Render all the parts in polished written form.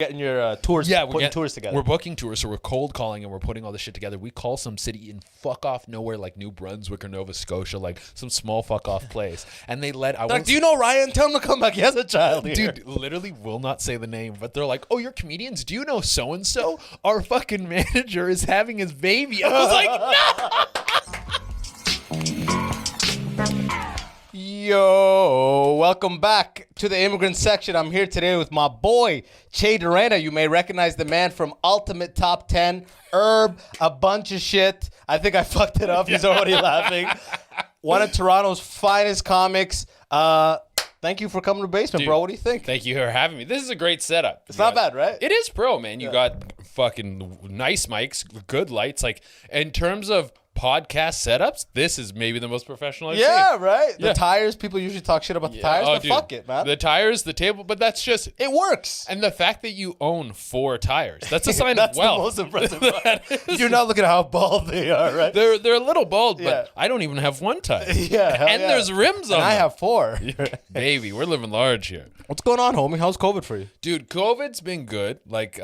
getting your tours, putting tours together. We're booking tours, so we're cold calling and we're putting all this shit together. We call some city in fuck off nowhere like New Brunswick or Nova Scotia, like some small fuck off place. And they let like, do you know Ryan? Tell him to come back. He has a child here. Dude, literally will not say the name, but they're like, oh, you're comedians? Do you know so-and-so? Our fucking manager is having his baby. I was like, no! Yo, welcome back to the Immigrant Section. I'm here today with my boy, Che Durena. You may recognize the man from Ultimate Top 10, Herb, a bunch of shit. I think I fucked it up. He's already laughing. One of Toronto's finest comics. Thank you for coming to Basement, bro. What do you think? Thank you for having me. This is a great setup. It's not bad, right? It is pro, man. You got fucking nice mics, good lights. Like, in terms of podcast setups, this is maybe the most professional I've seen. Right? The tires, people usually talk shit about the tires, but dude, fuck it, man. The tires, the table, but that's just... It works. And the fact that you own 4 tires, that's a sign of wealth. That's the most impressive. You're not looking at how bald they are, right? They're a little bald, but I don't even have 1 tire. And there's rims on them. I have 4. Baby, we're living large here. What's going on, homie? How's COVID for you? Dude, COVID's been good. Like,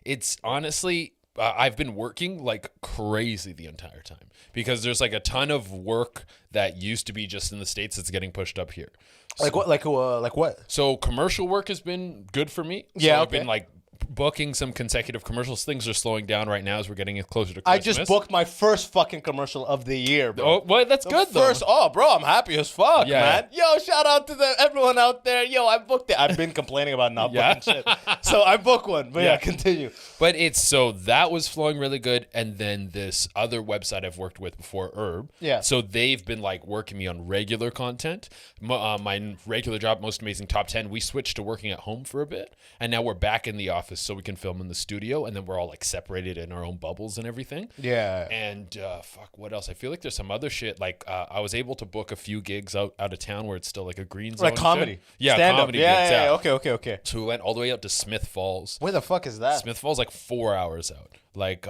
it's honestly... I've been working like crazy the entire time because there's like a ton of work that used to be just in the States that's getting pushed up here. So, like what? Like what? So commercial work has been good for me. So I've been like booking some consecutive commercials. Things are slowing down right now as we're getting closer to Christmas. I just booked my first fucking commercial of the year, bro. Oh, well, that's good though. Oh, bro, I'm happy as fuck, man. Yo, shout out to everyone out there. Yo, I booked it. I've been complaining about not booking shit. So I booked one, but continue. But so that was flowing really good. And then this other website I've worked with before, Herb. Yeah. So they've been like working me on regular content. My regular job, Most Amazing Top 10, we switched to working at home for a bit. And now we're back in the office so we can film in the studio. And then we're all like separated in our own bubbles and everything. Yeah. And fuck, what else? I feel like there's some other shit. Like I was able to book a few gigs out of town where it's still like a green zone. Like comedy. Shit. Yeah, stand-up. comedy. Yeah. Okay. So we went all the way out to Smith Falls. Where the fuck is that? Smith Falls, like 4 hours out, like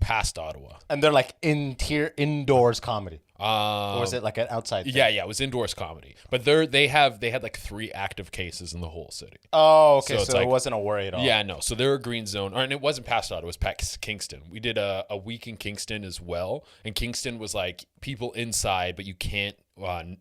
past Ottawa. And they're like indoors comedy. Or was it like an outside thing? Yeah, it was indoors comedy. But they had like 3 active cases in the whole city. Oh, okay. So it wasn't a worry at all. Yeah, no. So they're a green zone. And it wasn't past Ottawa, it was past Kingston. We did a week in Kingston as well. And Kingston was like people inside, but you can't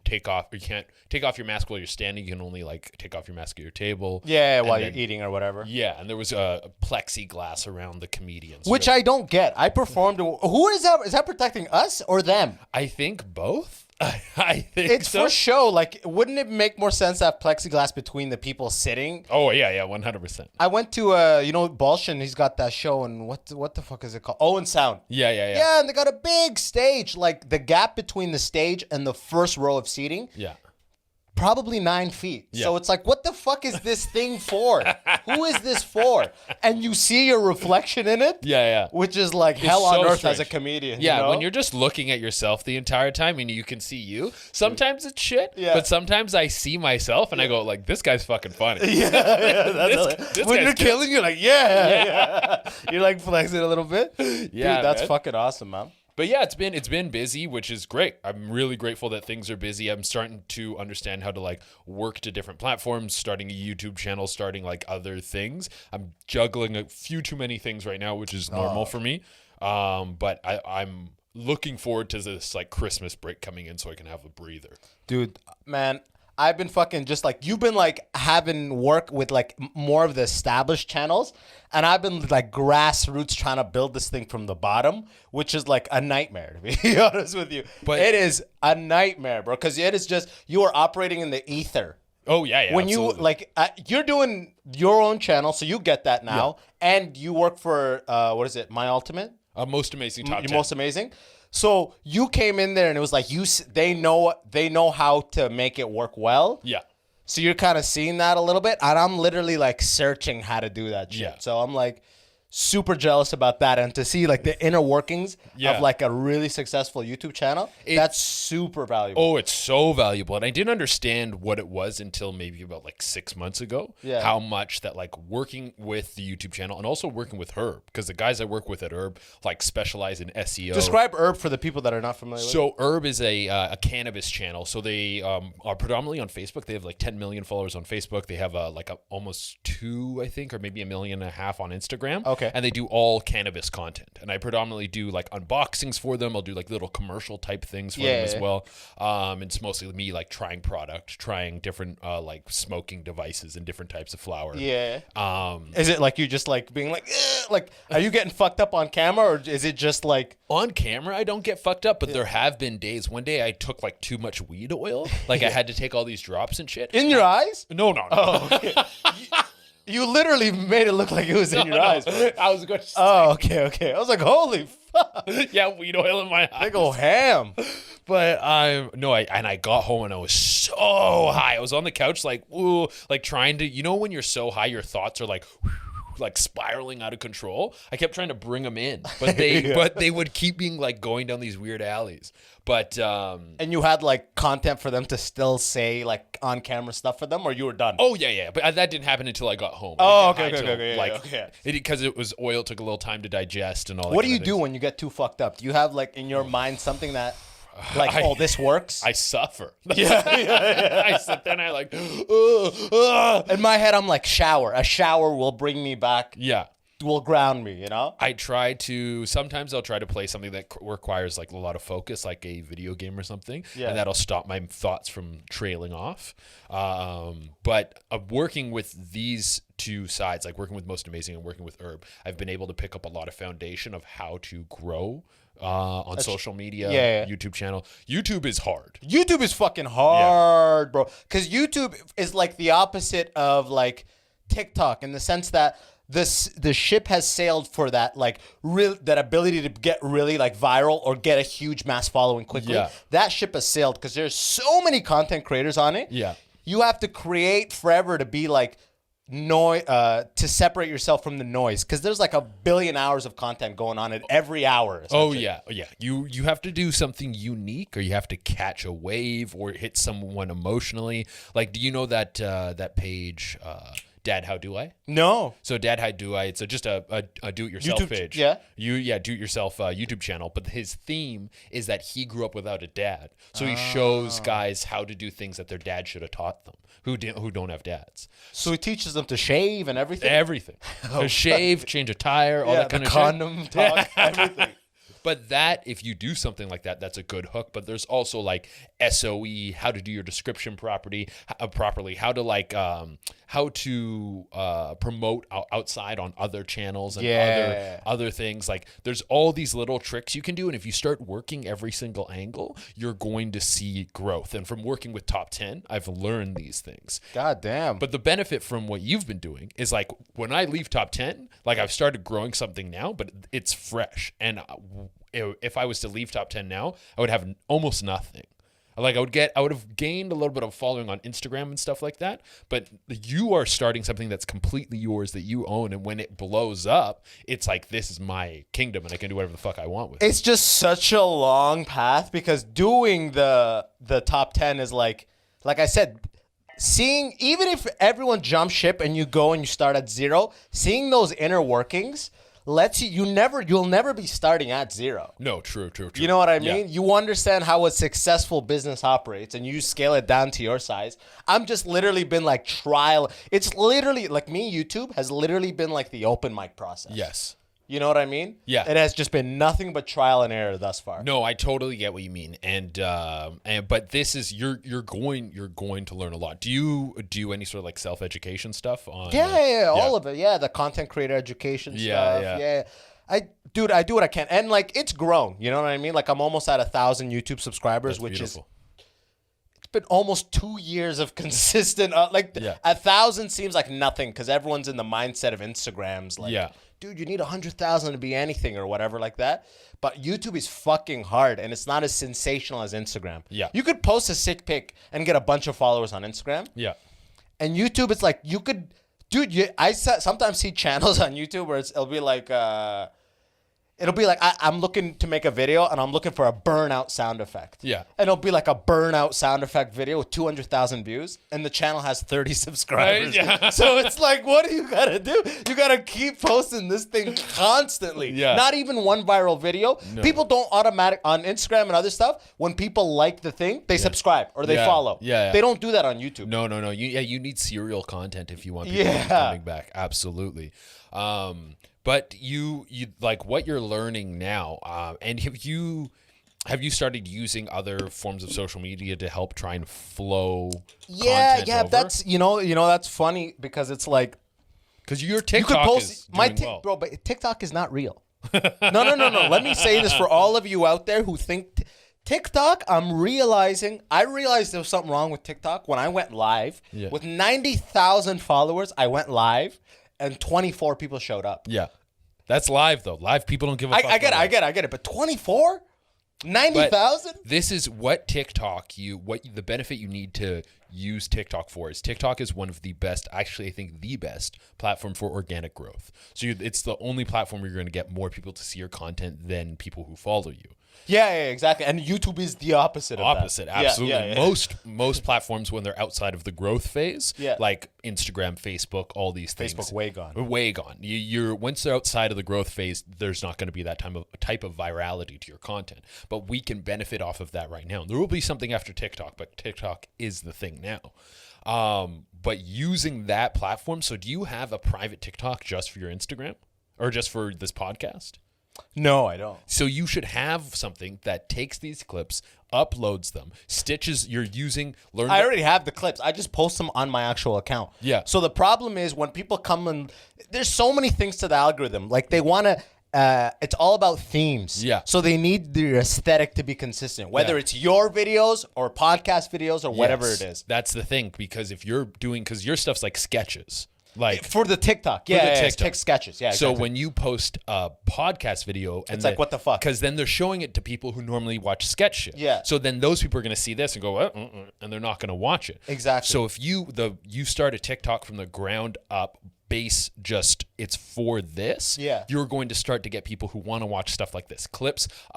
take off your mask while you're standing. You can only like take off your mask at your table. Yeah, while you're eating or whatever. Yeah, and there was a plexiglass around the comedians. Which I don't get. I performed. Who is that? Is that protecting us or them? I think both. I think it's so. For show. Like, wouldn't it make more sense to have plexiglass between the people sitting? Oh yeah, 100%. I went to Balshin. He's got that show, and what the fuck is it called? Owen Sound. Yeah. Yeah, and they got a big stage. Like the gap between the stage and the first row of seating. Yeah. Probably 9 feet. Yeah. So it's like, what the fuck is this thing for? Who is this for? And you see your reflection in it. Yeah. Which is like hell on earth as a comedian. Yeah, you know? when you're just looking at yourself the entire time and you can see you. Sometimes it's shit, but sometimes I see myself and I go like, this guy's fucking funny. Yeah. This when you're killing, you're like, yeah. You're like flexing a little bit. Yeah, dude, that's man. fucking awesome, man. But yeah, it's been busy, which is great. I'm really grateful that things are busy. I'm starting to understand how to like work to different platforms, starting a YouTube channel, starting like other things. I'm juggling a few too many things right now, which is normal for me. But I'm looking forward to this like Christmas break coming in so I can have a breather. Dude, man, I've been fucking just like, you've been like having work with like more of the established channels. And I've been like grassroots trying to build this thing from the bottom, which is like a nightmare, to be honest with you. But it is a nightmare, bro. Because it is just, you are operating in the ether. Oh, yeah. When absolutely. you like, you're doing your own channel, so you get that now. Yeah. And you work for, what is it, My Ultimate? Most Amazing Top 10. Most Amazing. So you came in there and it was like they know how to make it work well. Yeah. So you're kind of seeing that a little bit, and I'm literally like searching how to do that shit. Yeah. So I'm like, super jealous about that, and to see like the inner workings of like a really successful YouTube channel, that's super valuable. Oh, it's so valuable. And I didn't understand what it was until maybe about like 6 months ago. Yeah. How much that like working with the YouTube channel and also working with Herb, because the guys I work with at Herb like specialize in SEO. Describe Herb for the people that are not familiar with it. So Herb is a cannabis channel. So they are predominantly on Facebook. They have like 10 million followers on Facebook. They have almost 2, I think, or maybe 1.5 million on Instagram. Okay. And they do all cannabis content. And I predominantly do like unboxings for them. I'll do like little commercial type things for them as well. It's mostly me like trying different like smoking devices and different types of flour. Yeah. Is it like you just like being like, are you getting fucked up on camera, or is it just like on camera? I don't get fucked up, but there have been days. One day I took like too much weed oil. Like I had to take all these drops and shit. In your eyes? No. Oh, okay. You literally made it look like it was in your eyes. Bro. I was going to say. Oh, okay. I was like, holy fuck. Yeah, weed oil in my eyes. They go ham. But I got home and I was so high. I was on the couch like, ooh, like trying to, when you're so high, your thoughts are like spiraling out of control. I kept trying to bring them in, but they would keep being like going down these weird alleys. But and you had like content for them to still say like on camera stuff for them, or you were done? Oh yeah. But that didn't happen until I got home. Oh, okay. Because it was oil, took a little time to digest and all that. What do you do when you get too fucked up? Do you have like in your mind something that like, this works? I suffer. Yeah. I sit there and I like, in my head, I'm like, shower. A shower will bring me back. Yeah. Will ground me, Sometimes I'll try to play something that requires like a lot of focus, like a video game or something. Yeah. And that'll stop my thoughts from trailing off. But working with these two sides, like working with Most Amazing and working with Herb, I've been able to pick up a lot of foundation of how to grow on social media, YouTube channel. YouTube is hard. YouTube is fucking hard, bro. Because YouTube is like the opposite of like TikTok in the sense that the ship has sailed for that like that ability to get really like viral or get a huge mass following quickly. Yeah. That ship has sailed because there's so many content creators on it. Yeah. You have to create forever to be like to separate yourself from the noise, because there's like 1 billion hours of content going on at every hour. Oh yeah. You have to do something unique, or you have to catch a wave or hit someone emotionally. Like, do you know that that page? Dad, How Do I? No. So Dad, How Do I? It's just a do-it-yourself YouTube page. Yeah. Do-it-yourself YouTube channel. But his theme is that he grew up without a dad. So he shows guys how to do things that their dad should have taught them, who don't have dads. So he teaches them to shave and everything? Everything. To shave, change a tire, all that kind of shit. Condom talk, everything. But that, if you do something like that, that's a good hook. But there's also like SOE, how to do your description properly, how to like how to promote outside on other channels and other things. Like there's all these little tricks you can do, and if you start working every single angle, you're going to see growth. And from working with Top 10, I've learned these things. God damn. But the benefit from what you've been doing is like when I leave Top 10, like I've started growing something now, but it's fresh. And if I was to leave Top 10 now, I would have almost nothing. Like I would have gained a little bit of following on Instagram and stuff like that, but you are starting something that's completely yours that you own, and when it blows up, it's like, this is my kingdom and I can do whatever the fuck I want with it. It's just such a long path, because doing the Top 10 is like I said, seeing, even if everyone jumps ship and you go and you start at zero, seeing those inner workings lets you'll never be starting at zero. No, true. You know what I mean? Yeah. You understand how a successful business operates and you scale it down to your size. I'm just literally been like trial. It's literally like me, YouTube has literally been like the open mic process. Yes. You know what I mean? Yeah. It has just been nothing but trial and error thus far. No, I totally get what you mean. And but this is you're going to learn a lot. Do you do any sort of like self-education stuff on all of it. Yeah, the content creator education stuff. Yeah. I do what I can. And like it's grown, you know what I mean? Like I'm almost at 1,000 YouTube subscribers, which is it's been almost 2 years of consistent 1,000 seems like nothing, because everyone's in the mindset of Instagrams like dude, you need 100,000 to be anything or whatever like that. But YouTube is fucking hard, and it's not as sensational as Instagram. Yeah. You could post a sick pic and get a bunch of followers on Instagram. Yeah. And YouTube, it's like you could Dude, sometimes see channels on YouTube where it'll be like I'm looking to make a video and I'm looking for a burnout sound effect. Yeah. And it'll be like a burnout sound effect video with 200,000 views and the channel has 30 subscribers. Right? Yeah. So it's like, what do you got to do? You got to keep posting this thing constantly. Yeah. Not even one viral video. No. People don't on Instagram and other stuff, when people like the thing, they subscribe or they follow. Yeah. They don't do that on YouTube. No. You need serial content if you want people coming back. Absolutely. But you like what you're learning now, and have you started using other forms of social media to help try and flow? Content over? That's that's funny because it's like because your you could TikTok post is doing well. bro, but TikTok is not real. No. Let me say this for all of you out there who think TikTok. I realized there was something wrong with TikTok when I went live with 90,000 followers. I went live. And 24 people showed up. Yeah. That's live, though. Live people don't give a fuck. I get it. But 24? 90,000? This is what TikTok, the benefit you need to use TikTok for is TikTok is one of the best, actually I think the best platform for organic growth. So it's the only platform where you're going to get more people to see your content than people who follow you. Yeah, exactly. And YouTube is the opposite of that. Absolutely. Yeah. Most platforms, when they're outside of the growth phase, like Instagram, Facebook, all these things. Facebook, way gone. Way gone. You're once they're outside of the growth phase, there's not going to be that type of virality to your content. But we can benefit off of that right now. There will be something after TikTok, but TikTok is the thing now. But using that platform, so do you have a private TikTok just for your Instagram or just for this podcast? No, I don't. So you should have something that takes these clips, uploads them, stitches you're using. I already have the clips. I just post them on my actual account. Yeah. So the problem is when people come and there's so many things to the algorithm. Like they want to, it's all about themes. Yeah. So they need the aesthetic to be consistent, whether it's your videos or podcast videos or whatever it is. That's the thing, because because your stuff's like sketches. Like for the TikTok, it's sketches. Yeah. So when you post a podcast video, and it's like, what the fuck? Because then they're showing it to people who normally watch sketch shit. Yeah. So then those people are going to see this and go, and they're not going to watch it. Exactly. So if you start a TikTok from the ground up, base it's for this. Yeah. You're going to start to get people who want to watch stuff like this,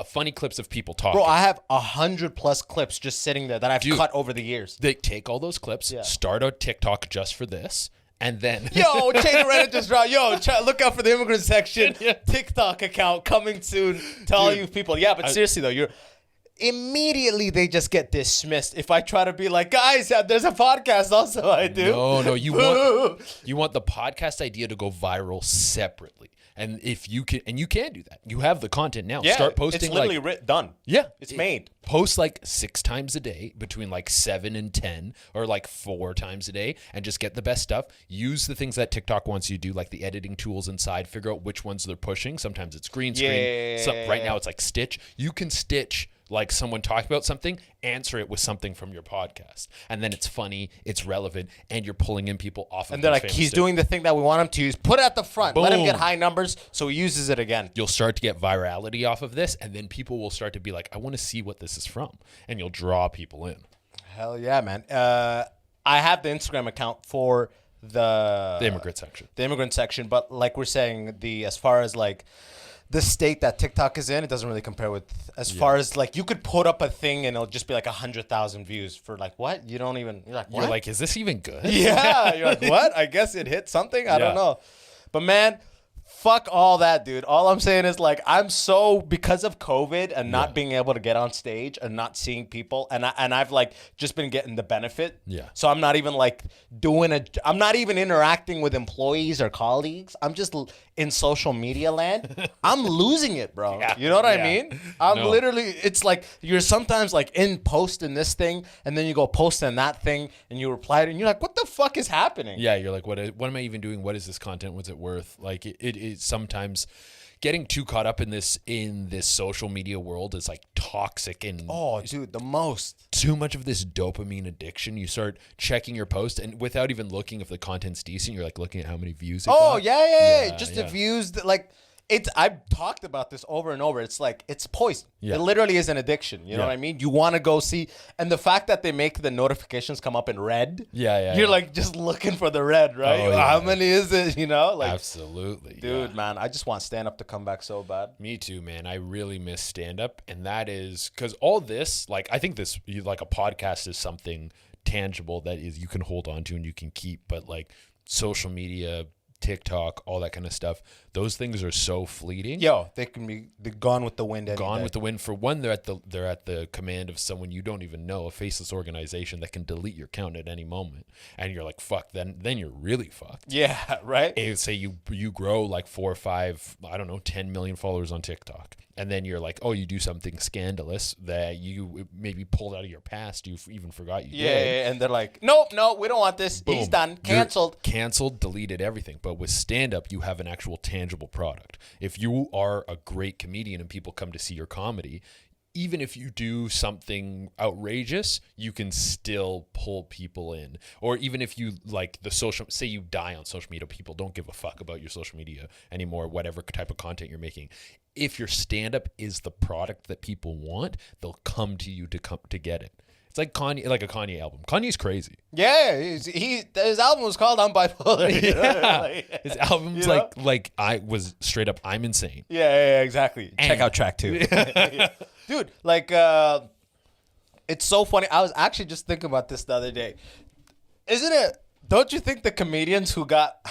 funny clips of people talking. Bro, I have 100+ clips just sitting there that I've cut over the years. They take all those clips, start a TikTok just for this. And then, yo, Chase Reddit just dropped. Yo, look out for the Immigrant Section TikTok account coming soon to all you people. Yeah, but seriously though, immediately they just get dismissed. If I try to be like, guys, there's a podcast also I do. No, you want the podcast idea to go viral separately. And if you can, and you can do that. You have the content now. Yeah, start posting. It's literally done. Yeah, it's made. Post like 6 times a day, between like 7 and 10, or like 4 times a day, and just get the best stuff. Use the things that TikTok wants you to do, like the editing tools inside. Figure out which ones they're pushing. Sometimes it's green screen. Right now it's like stitch. You can stitch like someone talking about something, answer it with something from your podcast. And then it's funny, it's relevant, and you're pulling in people off of it. And they're like, he's doing the thing that we want him to use. Put it at the front. Boom. Let him get high numbers so he uses it again. You'll start to get virality off of this, and then people will start to be like, I want to see what this is from. And you'll draw people in. Hell yeah, man. I have the Instagram account for the Immigrant Section. The Immigrant Section. But like we're saying, as far as like the state that TikTok is in, it doesn't really compare with far as like you could put up a thing and it'll just be like 100,000 views for like what? You're like, what? You're like, is this even good? Yeah. You're like, what? I guess it hit something. I don't know. But man, fuck all that, dude. All I'm saying is like because of COVID and not being able to get on stage and not seeing people, and I've like just been getting the benefit. Yeah. So I'm not even like I'm not even interacting with employees or colleagues. I'm just in social media land. I'm losing it, bro. Yeah. You know what I mean? Literally, it's like you're sometimes like in posting this thing and then you go posting that thing and you reply to it and you're like, what the fuck is happening? Yeah, you're like, what am I even doing? What is this content? What's it worth? Like it is sometimes getting too caught up in this social media world is like toxic, and dude, the most. Too much of this dopamine addiction. You start checking your post and without even looking if the content's decent, you're like looking at how many views it got. Yeah. Just the views that like I've talked about this over and over. It's like, it's poison. Yeah. It literally is an addiction. You know what I mean? You want to go see, and the fact that they make the notifications come up in red. You're like just looking for the red, right? Oh, yeah. How many is it? You know, like Absolutely. dude, man, I just want stand up to come back so bad. Me too, man. I really miss stand up. And that is because all this, like, I think this, like, a podcast is something tangible that is you can hold on to and you can keep. But like social media, TikTok, all that kind of stuff, those things are so fleeting. Yo, they're gone with the wind. Gone with the wind. For one, they're at the command of someone you don't even know, a faceless organization that can delete your account at any moment, and you're like, fuck. Then you're really fucked. Yeah, right. And say you grow like 4 or 5, I don't know, 10 million followers on TikTok, and then you're like, oh, you do something scandalous that you maybe pulled out of your past, you even forgot you did. Yeah, and they're like, nope, no, we don't want this. Boom. He's done, canceled. You're canceled, deleted everything. But with stand-up, you have an actual tangible product. If you are a great comedian and people come to see your comedy, even if you do something outrageous, you can still pull people in. Or even if you like say you die on social media, people don't give a fuck about your social media anymore, whatever type of content you're making. If your stand-up is the product that people want, they'll come to you to get it. It's like Kanye, like a Kanye album. Kanye's crazy. Yeah, his album was called I'm Bipolar. Yeah. His album's like I was straight up, I'm insane. Yeah, exactly. Check out track 2. Dude, like, it's so funny. I was actually just thinking about this the other day. Isn't it? Don't you think the comedians who got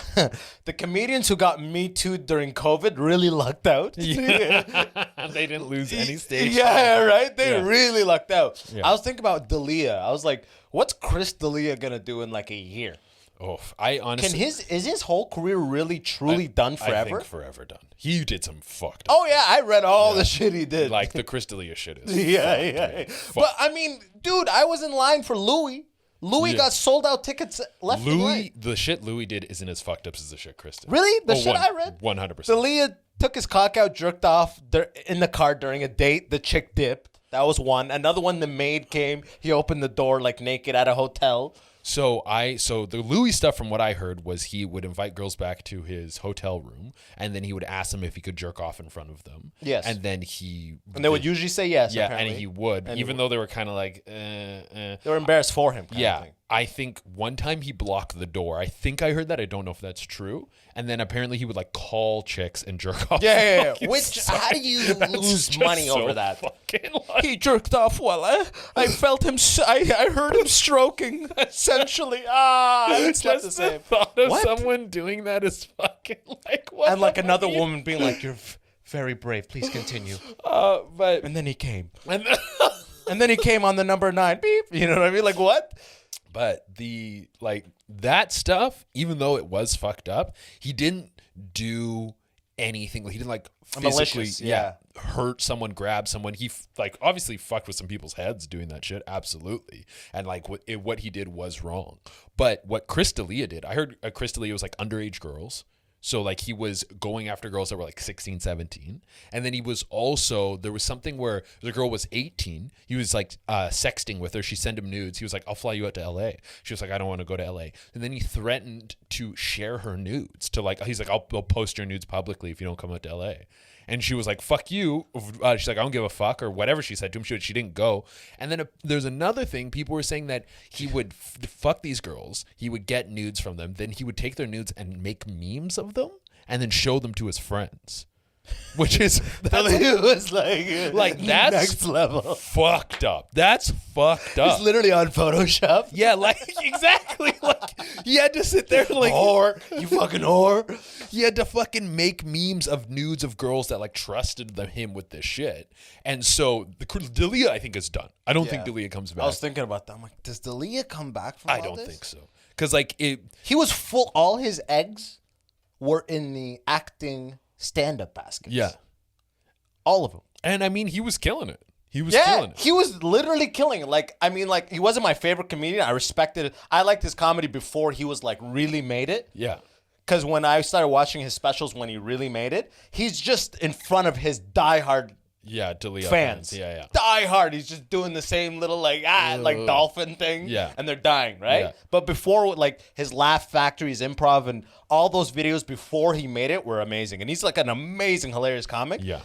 Me Too during COVID really lucked out? Yeah. They didn't lose any stage. Yeah, right? They Yeah. really lucked out. Yeah. I was thinking about Dalia. I was like, what's Chris D'Elia gonna do in like a year? Oh, I honestly Is his whole career really truly done forever? I think forever done. He did some fucked up. Oh yeah, I read all the shit he did. Like the Chris D'Elia shit is. Yeah. But I mean, dude, I was in line for Louis. Louis got sold out tickets left and right. The shit Louis did isn't as fucked up as the shit Chris did. Really? The shit I read? 100%. Dalia took his cock out, jerked off in the car during a date. The chick dipped. That was one. Another one, the maid came. He opened the door like naked at a hotel. So the Louis stuff, from what I heard, was he would invite girls back to his hotel room, and then he would ask them if he could jerk off in front of them. Yes. And then they would usually say yes. Yeah, apparently. and he would, even though they were kind of like, They were embarrassed for him. Kind of thing. I think one time he blocked the door. I think I heard that. I don't know if that's true. And then apparently he would like call chicks and jerk off. Yeah. Which, how do you lose money over that? He jerked off while I felt him. I heard him stroking. Essentially, it's not the same. Thought of someone doing that is fucking like what? And like another woman being like, "You're very brave. Please continue." But and then he came, and then he came on the number 9. Beep. You know what I mean? Like what? But that stuff, even though it was fucked up, he didn't do anything. He didn't like physically malicious, hurt someone, grab someone. He obviously fucked with some people's heads doing that shit. Absolutely. And like what he did was wrong. But what Chris D'Elia did, I heard Chris D'Elia was like underage girls. So like he was going after girls that were like 16, 17. And then he was also, there was something where the girl was 18. He was like sexting with her. She sent him nudes. He was like, I'll fly you out to LA. She was like, I don't want to go to LA. And then he threatened to share her nudes he's like, I'll post your nudes publicly if you don't come out to LA. And she was like, fuck you. She's like, I don't give a fuck, or whatever she said to him. She didn't go. And then there's another thing. People were saying that he would fuck these girls. He would get nudes from them. Then he would take their nudes and make memes of them and then show them to his friends. Which is It was like that's next level. Fucked up. That's fucked up. It's literally on Photoshop. Yeah, like exactly. Like he had to sit there like whore, you fucking whore. He had to fucking make memes of nudes of girls that like trusted him with this shit. And so Dalia, I think, is done. I don't think Dalia comes back. I was thinking about that. I'm like, does Dalia come back from I all don't this? think so. Because like he was full. All his eggs were in the acting stand-up baskets. Yeah. All of them. And I mean, he was killing it. He was killing it. He was literally killing it. Like, I mean, like, he wasn't my favorite comedian. I respected it. I liked his comedy before he was like really made it. Yeah. Because when I started watching his specials when he really made it, he's just in front of his diehard Yeah, Dalia fans. Yeah. Die hard. He's just doing the same little like dolphin thing. Yeah. And they're dying, right? Yeah. But before, like his Laugh Factory, his improv, and all those videos before he made it were amazing. And he's like an amazing, hilarious comic. Yeah.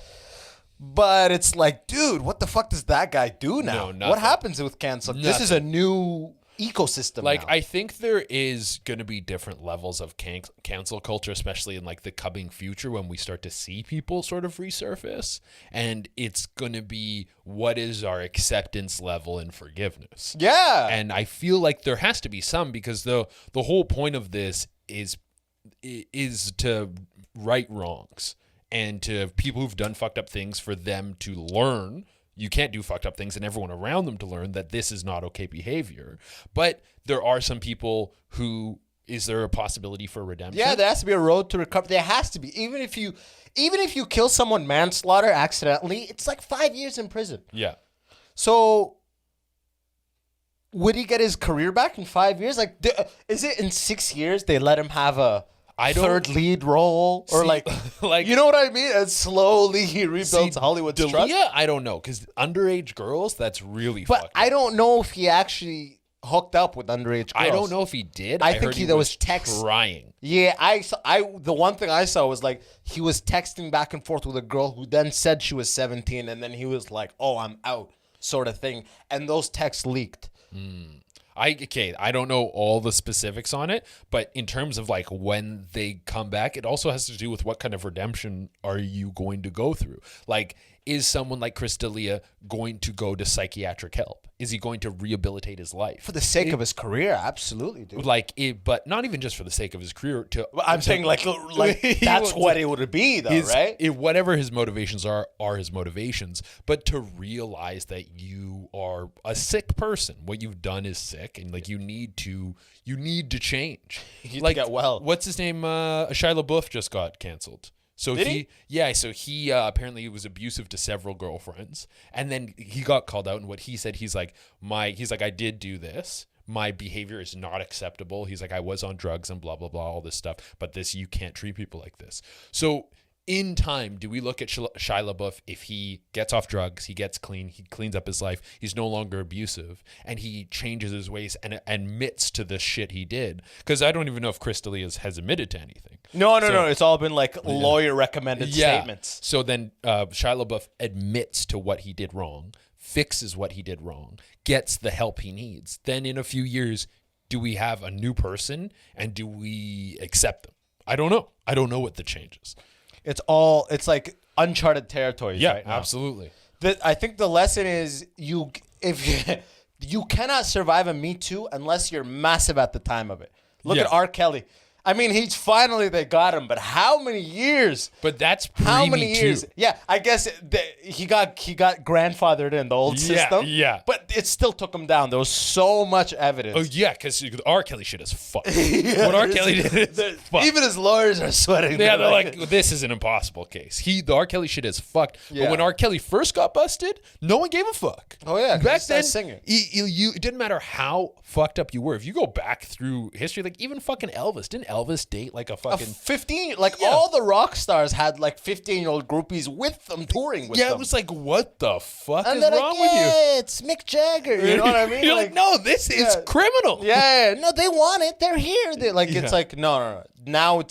But it's like, dude, what the fuck does that guy do now? No, nothing. What happens with cancel? This is a new ecosystem Like, now. I think there is going to be different levels of cancel culture, especially in like the coming future when we start to see people sort of resurface. And it's going to be, what is our acceptance level and forgiveness? Yeah. And I feel like there has to be some, because the whole point of this is to right wrongs and to people who've done fucked up things, for them to learn. You can't do fucked up things, and everyone around them to learn that this is not okay behavior. But there are some people who, is there a possibility for redemption? Yeah, there has to be a road to recovery. There has to be. Even if you kill someone manslaughter accidentally, it's like 5 years in prison. Yeah. So would he get his career back in 5 years? Like, is it in 6 years they let him have a third lead role, or like you know what I mean? And slowly he rebuilds Hollywood's trust. Yeah, I don't know, because underage girls, that's really. But fucked I up. don't know if he actually hooked up with underage girls. I don't know if he did. I think heard there was text crying. Yeah, the one thing I saw was like he was texting back and forth with a girl who then said she was 17, and then he was like, "Oh, I'm out," sort of thing, and those texts leaked. I don't know all the specifics on it, but in terms of like when they come back, it also has to do with what kind of redemption are you going to go through. Like, is someone like Chris D'Elia going to go to psychiatric help? Is he going to rehabilitate his life? For the sake of his career, absolutely, dude. Like, but not even just for the sake of his career. I'm saying like that's what it would be, though, right? Whatever his motivations are his motivations. But to realize that you are a sick person, what you've done is sick, and like you need to change. You need like, to get well. What's his name? Shia LaBeouf just got canceled. So he apparently was abusive to several girlfriends, and then he got called out. And what he said, he's like, I did do this. My behavior is not acceptable. He's like, I was on drugs and blah blah blah, all this stuff. But you can't treat people like this. So in time, do we look at Shia LaBeouf, if he gets off drugs, he gets clean, he cleans up his life, he's no longer abusive, and he changes his ways and admits to the shit he did? Because I don't even know if Chris D'Elia has admitted to anything. No. It's all been like lawyer recommended statements. So then Shia LaBeouf admits to what he did wrong, fixes what he did wrong, gets the help he needs. Then in a few years, do we have a new person, and do we accept them? I don't know. I don't know what the change is. It's like uncharted territories right now. Absolutely. I think the lesson is you cannot survive a Me Too unless you're massive at the time of it. Look at R. Kelly. I mean, they got him, but how many years? But that's how many Me Too. years? Yeah, I guess he got grandfathered in the old system. Yeah, but it still took him down. There was so much evidence. Oh yeah, because R. Kelly shit is fucked. What R. Kelly did is fucked. Even his lawyers are sweating. Yeah, they're like, this is an impossible case. The R. Kelly shit is fucked. Yeah. But when R. Kelly first got busted, no one gave a fuck. Oh yeah, back then, singer. It didn't matter how fucked up you were. If you go back through history, like even fucking Elvis, didn't Elvis date like a fucking 15? Like all the rock stars had like 15-year-old groupies with them touring with them. Yeah, it was like, what the fuck and is wrong like, with you? It's Mick Jagger. You know what I mean? You're like, no, this is criminal. Yeah, no, they want it. They're here. It's like no. Now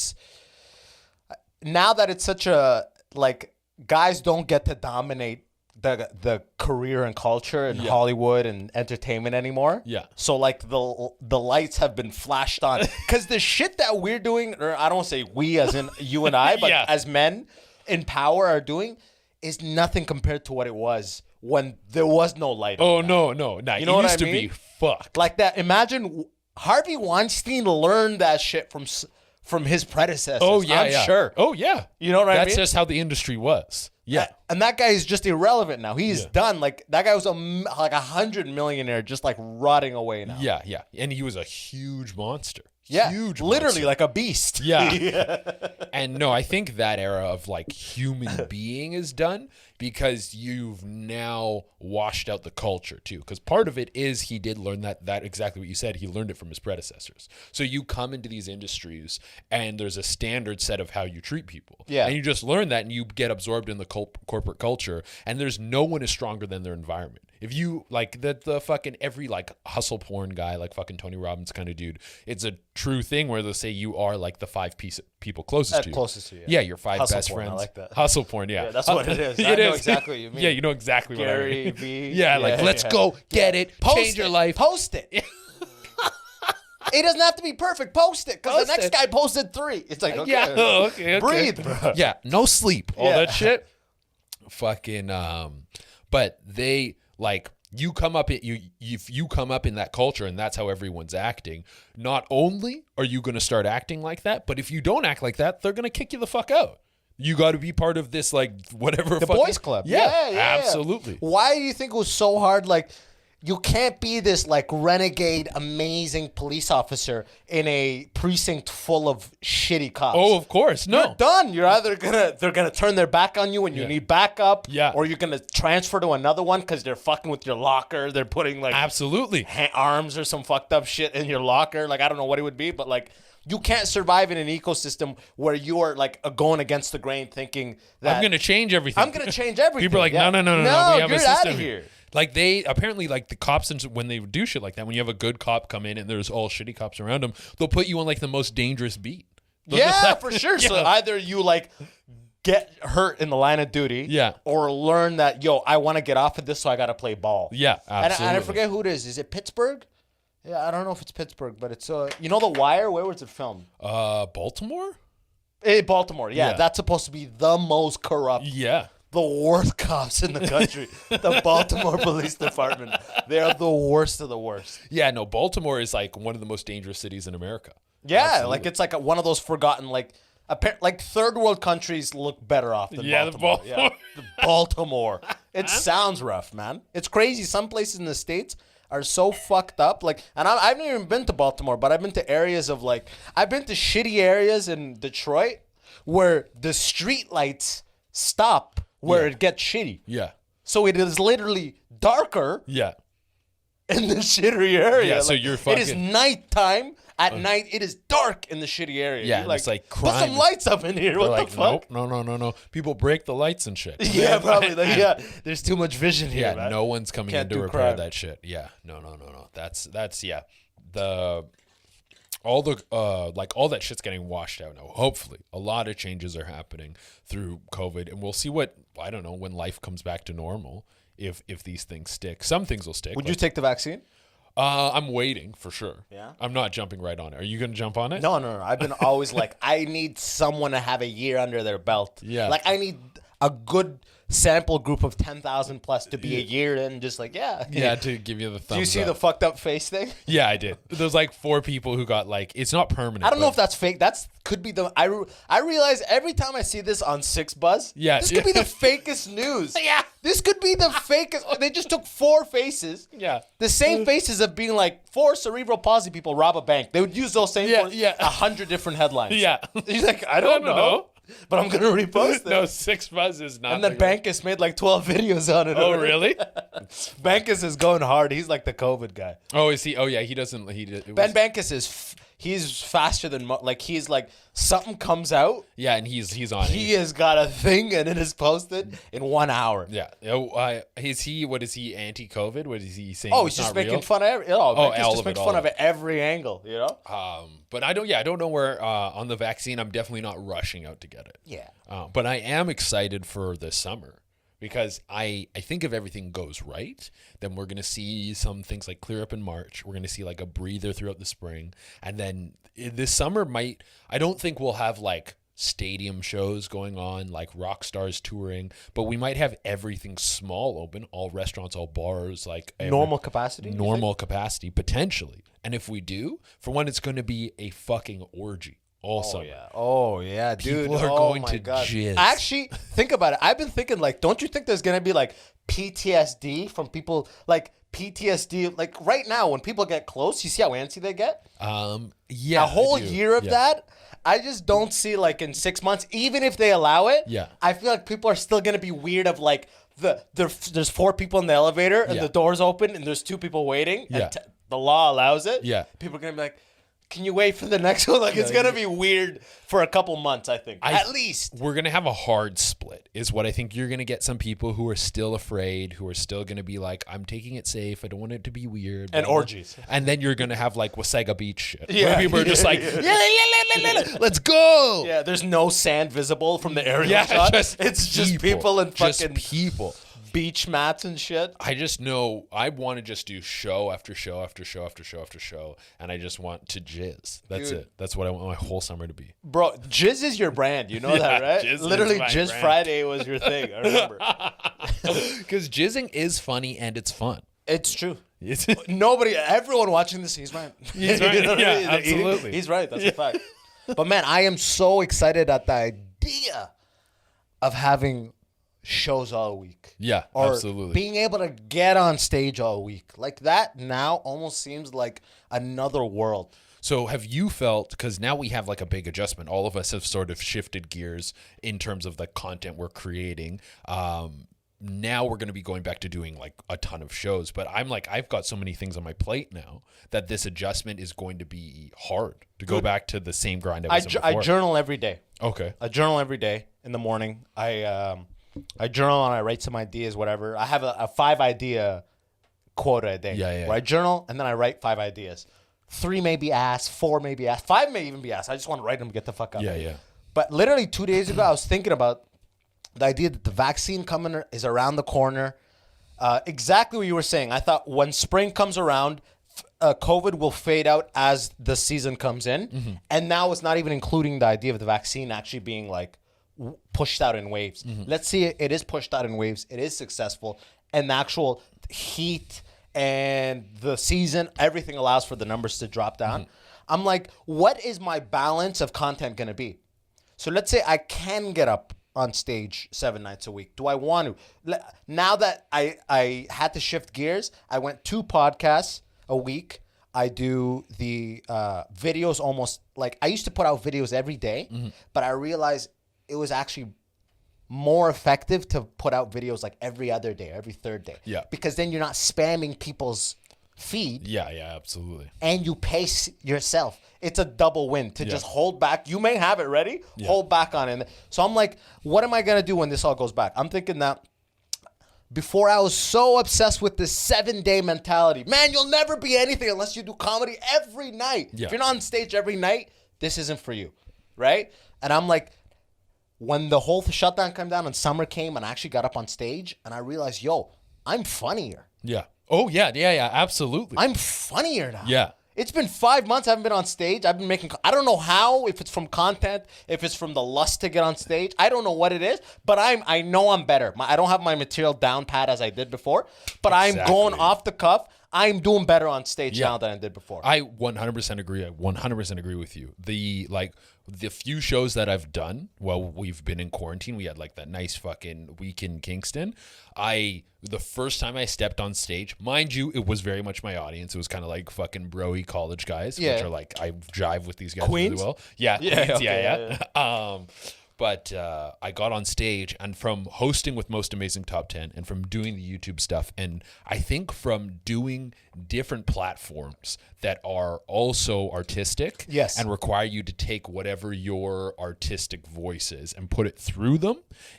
that it's such a like guys don't get to dominate the career and culture in Hollywood and entertainment anymore. Yeah. So like the lights have been flashed on because the shit that we're doing, or I don't say we as in you and I, but as men in power are doing, is nothing compared to what it was when there was no light. Oh no. Nah, you know what I mean? It used to be fucked. Like that. Imagine Harvey Weinstein learned that shit from his predecessors. Oh yeah, I'm sure. Oh yeah. You know what I mean? That's just how the industry was. Yeah. And that guy is just irrelevant now. He's done. Like that guy was like 100 millionaire, just like rotting away now. Yeah. And he was a huge monster. Yeah, Huge literally monster. like a beast. Yeah. And no, I think that era of like human being is done because you've now washed out the culture too. Because part of it is he did learn that exactly what you said. He learned it from his predecessors. So you come into these industries and there's a standard set of how you treat people. Yeah. And you just learn that and you get absorbed in the corporate culture. And there's no one is stronger than their environment. If you like the fucking every like hustle porn guy, like fucking Tony Robbins kind of dude, it's a true thing where they'll say you are like the 5 people closest to you. Closest to you. Yeah, your 5 Hustle best porn, I friends. like that. Hustle porn, yeah. Yeah, that's what it is. It I know is. exactly what you mean. Yeah, you know exactly what I Gary mean. V. Yeah, like let's go get it, change your life. Post it. It doesn't have to be perfect. Post it, because the Post next it. guy posted 3. It's like, okay, Yeah, okay. breathe, bro. Yeah, no sleep, all Yeah. that shit. Fucking but they like you come up if you come up in that culture and that's how everyone's acting, not only are you going to start acting like that, but if you don't act like that, they're going to kick you the fuck out. You got to be part of this like whatever The fucking boys club. Yeah, absolutely. Why do you think it was so hard? Like, you can't be this like renegade, amazing police officer in a precinct full of shitty cops. Oh, of course. No. You're done. You're either they're gonna turn their back on you when you need backup, Yeah. or you're gonna transfer to another one because they're fucking with your locker. They're putting like Absolutely. arms or some fucked up shit in your locker. Like, I don't know what it would be, but like, you can't survive in an ecosystem where you're like going against the grain, thinking that I'm going to change everything. I'm gonna change everything. People are like, Yeah. no. We have you're a system outta here. Like they apparently like the cops and when they do shit like that, when you have a good cop come in and there's all shitty cops around them, they'll put you on like the most dangerous beat. They'll just Yeah, have- for sure. Yeah. So either you like get hurt in the line of duty, Yeah. or learn that I want to get off of this, so I got to play ball. Yeah, absolutely. And I forget who it is. Is it Pittsburgh? Yeah, I don't know if it's Pittsburgh, but it's you know, The Wire. Where was it filmed? Baltimore? Baltimore. Yeah, Yeah. that's supposed to be the most corrupt, Yeah. the worst cops in the country. The Baltimore Police Department. They are the worst of the worst. Yeah, no, Baltimore is like one of the most dangerous cities in America. Yeah, Absolutely. like it's like one of those forgotten like third world countries look better off than Yeah, the Baltimore. Yeah, Baltimore. the Baltimore. It sounds rough, man. It's crazy. Some places in the States are so fucked up. Like, and I haven't even been to Baltimore, but I've been to areas of like, I've been to shitty areas in Detroit where the street lights stop where it gets shitty. Yeah. So it is literally darker Yeah. in the shitty area. Yeah, so you're It is fucking- nighttime. At night, it is dark in the shitty area. Yeah, You're and it's like put some crime. lights up in here. They're What like, the fuck? nope, no. People break the lights and shit. Yeah, probably. Like, yeah, there's too much vision here, Yeah, man. no one's coming Can't in to do repair crime. that shit. Yeah, no. That's yeah. All that shit's getting washed out now. Hopefully, a lot of changes are happening through COVID, and we'll see what I don't know when life comes back to normal. If these things stick, some things will stick. Would you take the vaccine? I'm waiting for sure. Yeah? I'm not jumping right on it. Are you gonna jump on it? No. I've been always like, I need someone to have a year under their belt. Yeah. Like, I need a good sample group of 10,000 plus to be a year in, just like, yeah. Yeah, to give you the thumbs Do you see up. the fucked up face thing? Yeah, I did. There's like 4 people who got like it's not permanent. I don't know but- if that's fake. That's could be the. I realize every time I see this on Six Buzz, Yeah. this could be the fakest news. Yeah. This could be the fakest. They just took 4 faces. Yeah. The same faces of being like 4 cerebral palsy people rob a bank. They would use those same Yeah, ones, yeah. 100 different headlines. Yeah. He's like, I don't know, but I'm gonna repost it. No, Six Buzz is not. And then the- Bankus made like 12 videos on it. Oh really? Bankus is going hard. He's like the COVID guy. Oh, is he? Oh yeah, he doesn't. He did. it Ben was- Bankus is he's faster than like he's like something comes out. Yeah, and he's on. He it. has got a thing and it is posted in 1 hour. Yeah. Oh, is he? What is he? Anti-COVID? What is he saying? Oh, it's he's just not making real? fun of every. Oh, all just of makes it, fun all of it every angle. You know. But I don't. Yeah, I don't know where on the vaccine. I'm definitely not rushing out to get it. Yeah. But I am excited for this summer because I think if everything goes right, then we're gonna see some things like clear up in March. We're gonna see like a breather throughout the spring, and then this summer might. I don't think we'll have like stadium shows going on, like rock stars touring, but we might have everything small open, all restaurants, all bars, like Normal capacity. you normal capacity potentially. And if we do, for one, it's going to be a fucking orgy all think? summer. Oh yeah, dude. People are oh, going my to God. jizz. Actually, think about it. I've been thinking like, don't you think there's gonna be like PTSD from people? Like PTSD. Like right now, when people get close, you see how antsy they get? Yeah. A whole year of that, I just don't see like in 6 months, even if they allow it, I feel like people are still going to be weird of like, there's 4 people in the elevator and the door's open and there's 2 people waiting and the law allows it. Yeah. People are going to be like, can you wait for the next one? Like, it's going to be weird for a couple months, I think. At least. We're going to have a hard split is what I think. You're going to get some people who are still afraid, who are still going to be like, I'm taking it safe. I don't want it to be weird. And orgies. And then you're going to have like Wasaga Beach shit. Where people are just like, let's go. Yeah, there's no sand visible from the aerial shot. It's just people and fucking people. Beach mats and shit. I just know I want to just do show after show after show after show after show, and I just want to jizz. That's it. That's what I want my whole summer to be. Bro, jizz is your brand. You know that, right? Literally, Jizz brand. Friday was your thing. I remember. Because jizzing is funny and it's fun. It's true. Everyone watching this, he's right. He's right. Absolutely. He's right. That's a fact. But man, I am so excited at the idea of having shows all week. Yeah, or absolutely. Being able to get on stage all week. Like that now almost seems like another world. So have you felt, because now we have like a big adjustment, all of us have sort of shifted gears in terms of the content we're creating. Now we're going to be going back to doing like a ton of shows, but I'm like, I've got so many things on my plate now that this adjustment is going to be hard to go back to the same grind I was in before. I journal every day. Okay. I journal every day in the morning. I journal and I write some ideas, whatever. I have a 5-idea quota a day. Where I journal and then I write 5 ideas. 3 may be asked, 4 may be asked, 5 may even be asked. I just want to write them, get the fuck out. Yeah. But literally 2 days ago, I was thinking about the idea that the vaccine coming is around the corner. Exactly what you were saying. I thought when spring comes around, COVID will fade out as the season comes in. Mm-hmm. And now it's not even including the idea of the vaccine actually being like pushed out in waves. Mm-hmm. Let's see it is pushed out in waves. It is successful. And the actual heat and the season, everything allows for the numbers to drop down. Mm-hmm. I'm like, what is my balance of content going to be? So let's say I can get up on stage 7 nights a week. Do I want to? Now that I had to shift gears, I went 2 podcasts a week. I do the videos almost like I used to put out videos every day, but I realized it was actually more effective to put out videos like every other day, every third day. Yeah. Because then you're not spamming people's feed. Yeah, absolutely. And you pace yourself. It's a double win to just hold back. You may have it ready, hold back on it. So I'm like, what am I going to do when this all goes back? I'm thinking that before I was so obsessed with this 7-day mentality. Man, you'll never be anything unless you do comedy every night. Yeah. If you're not on stage every night, this isn't for you, right? And I'm like, when the whole shutdown came down and summer came and I actually got up on stage and I realized, I'm funnier. Yeah. Oh, yeah, absolutely. I'm funnier now. Yeah. It's been 5 months I haven't been on stage. I've been making, I don't know how, if it's from content, if it's from the lust to get on stage. I don't know what it is, but I know I'm better. I don't have my material down pat as I did before, but I'm going off the cuff. I'm doing better on stage now than I did before. I 100% agree. I 100% agree with you. The few shows that I've done while we've been in quarantine, we had like that nice fucking week in Kingston. The first time I stepped on stage, mind you, it was very much my audience. It was kind of like fucking bro-y college guys, which are like, I jive with these guys Queens? really well. Yeah. Queens, okay, yeah. But I got on stage, and from hosting with Most Amazing Top 10 and from doing the YouTube stuff, and I think from doing different platforms that are also artistic and require you to take whatever your artistic voice is and put it through them,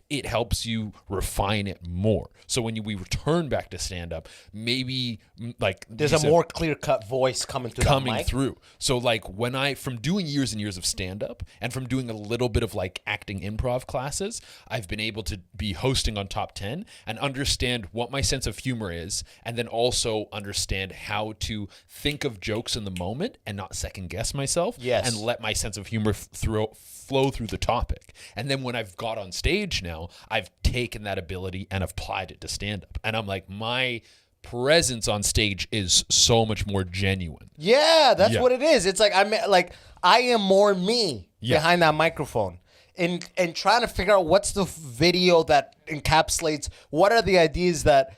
it helps you refine it more. So when we return back to stand-up, maybe like there's a more clear-cut voice coming through. So like from doing years and years of stand-up and from doing a little bit of like acting improv classes, I've been able to be hosting on Top 10 and understand what my sense of humor is, and then also understand how to think of jokes in the moment and not second guess myself and let my sense of humor flow through the topic. And then when I've got on stage now, I've taken that ability and applied it to stand-up. And I'm like, my presence on stage is so much more genuine. Yeah, that's what it is. It's like I am more me behind that microphone. And trying to figure out what's the video that encapsulates what are the ideas that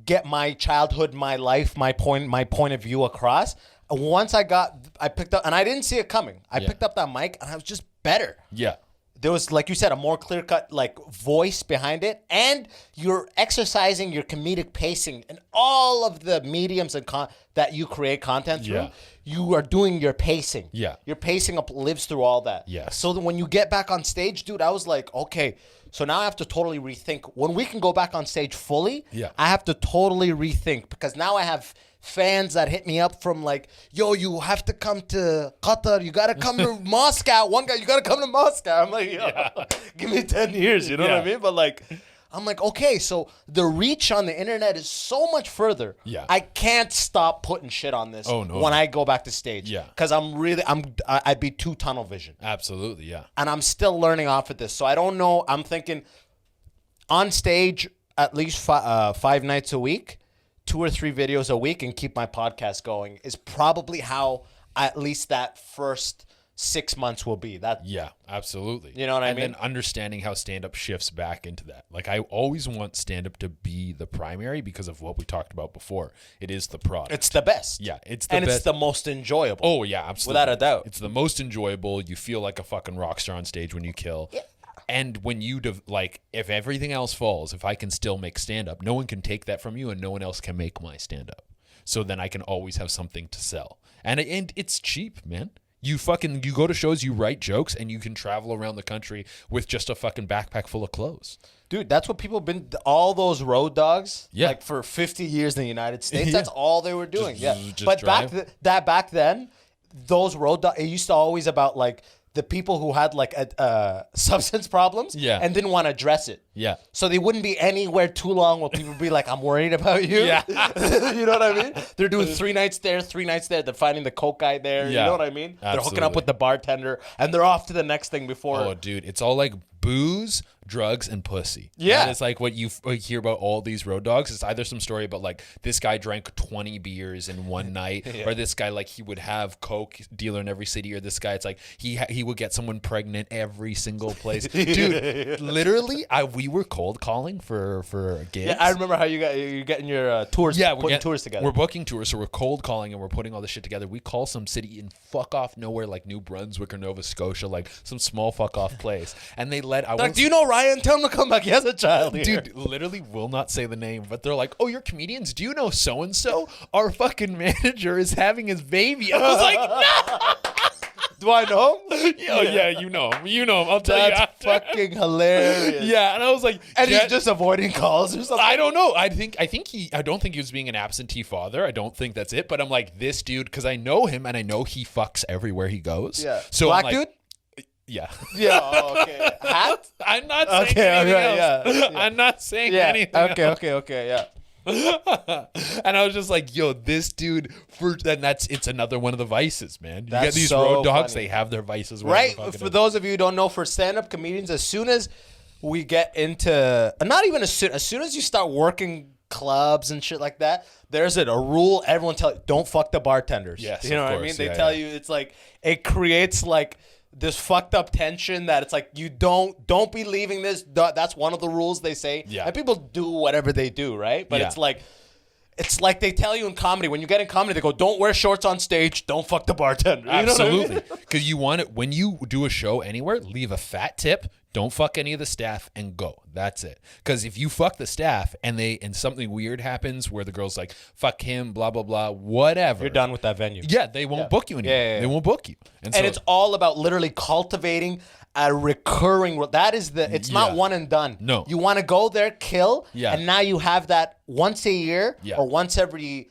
get my childhood, my life, my point of view across. Once I picked up, and I didn't see it coming. I picked up that mic, and I was just better. Yeah. There was, like you said, a more clear-cut like voice behind it, and you're exercising your comedic pacing in all of the mediums and that you create content through. Yeah. You are doing your pacing. Yeah. Your pacing up lives through all that. Yes. So that when you get back on stage, dude, I was like, okay, so now I have to totally rethink. When we can go back on stage fully, I have to totally rethink, because now I have fans that hit me up from like, yo, you have to come to Qatar. You got to come to Moscow. One guy, you got to come to Moscow. I'm like, yo, give me 10 years. You know what I mean? But like, I'm like, okay, so the reach on the internet is so much further. Yeah. I can't stop putting shit on this when I go back to stage. Yeah. Because I'd be too tunnel vision. Absolutely, yeah. And I'm still learning off of this. So I don't know. I'm thinking on stage at least 5 nights a week, 2 or 3 videos a week, and keep my podcast going is probably how at least that first 6 months will be. That absolutely. You know what I mean? And then understanding how stand-up shifts back into that. Like, I always want stand-up to be the primary because of what we talked about before. It is the product. It's the best. Yeah, it's the best. And it's the most enjoyable. Oh, yeah, absolutely. Without a doubt. It's the most enjoyable. You feel like a fucking rock star on stage when you kill. Yeah. And when you, if everything else falls, if I can still make stand-up, no one can take that from you, and no one else can make my stand-up. So then I can always have something to sell. And it's cheap, man. You go to shows, you write jokes, and you can travel around the country with just a fucking backpack full of clothes. Dude, that's what people been, all those road dogs, like for 50 years in the United States, that's all they were doing. Just but back then, those road dogs, it used to always about like the people who had like substance problems and didn't want to address it. Yeah. So they wouldn't be anywhere too long where people would be like, I'm worried about you. Yeah. You know what I mean? They're doing 3 nights there, 3 nights there. They're finding the coke guy there. Yeah. You know what I mean? Absolutely. They're hooking up with the bartender, and they're off to the next thing before. Oh, dude. It's all like booze, drugs, and pussy. Yeah. And it's like what you hear about all these road dogs. It's either some story about like this guy drank 20 beers in one night, or this guy like he would have coke dealer in every city, or this guy it's like he would get someone pregnant every single place. Dude, literally, we were cold calling for gigs. Yeah, I remember how you're getting your tours. Yeah, putting tours together. We're booking tours, so we're cold calling and we're putting all this shit together. We call some city in fuck off nowhere like New Brunswick or Nova Scotia, like some small fuck off place, and they like, do you know Ryan? Tell him to come back. He has a child here. Dude, literally will not say the name, but they're like, oh, you're comedians? Do you know so-and-so? Our fucking manager is having his baby. I was like, no! Do I know him? Yeah, you know him. You know him. I'll tell you after. That's fucking hilarious. Yeah, and I was like... And he's just avoiding calls or something? I don't know. I don't think he was being an absentee father. I don't think that's it. But I'm like, this dude, because I know him and I know he fucks everywhere he goes. Yeah. So Black dude? Yeah. Yeah. Oh, okay. Hat? I'm not saying anything else. Yeah. I'm not saying anything else. Okay. Yeah. And I was just like, yo, this dude, it's another one of the vices, man. You That's get these so road dogs, funny. they have their vices. Right? For those of you who don't know, for stand-up comedians, as soon as we get into, not even as soon as you start working clubs and shit like that, there's a rule everyone tells you, don't fuck the bartenders. Yes, you know what I mean? They tell you, it's like, it creates like this fucked up tension that it's like, you don't be leaving this. That's one of the rules they say. Yeah. And people do whatever they do, right? But it's like they tell you in comedy, when you get in comedy, they go, don't wear shorts on stage, don't fuck the bartender. You Absolutely. Because you want it, when you do a show anywhere, leave a fat tip, don't fuck any of the staff, and go. That's it. Because if you fuck the staff and something weird happens where the girl's like, fuck him, blah, blah, blah, whatever. You're done with that venue. Yeah, they won't book you anymore. Yeah. They won't book you. And it's all about literally cultivating a recurring, that is it's not one and done. No. You want to go there, kill, and now you have that once a year or once every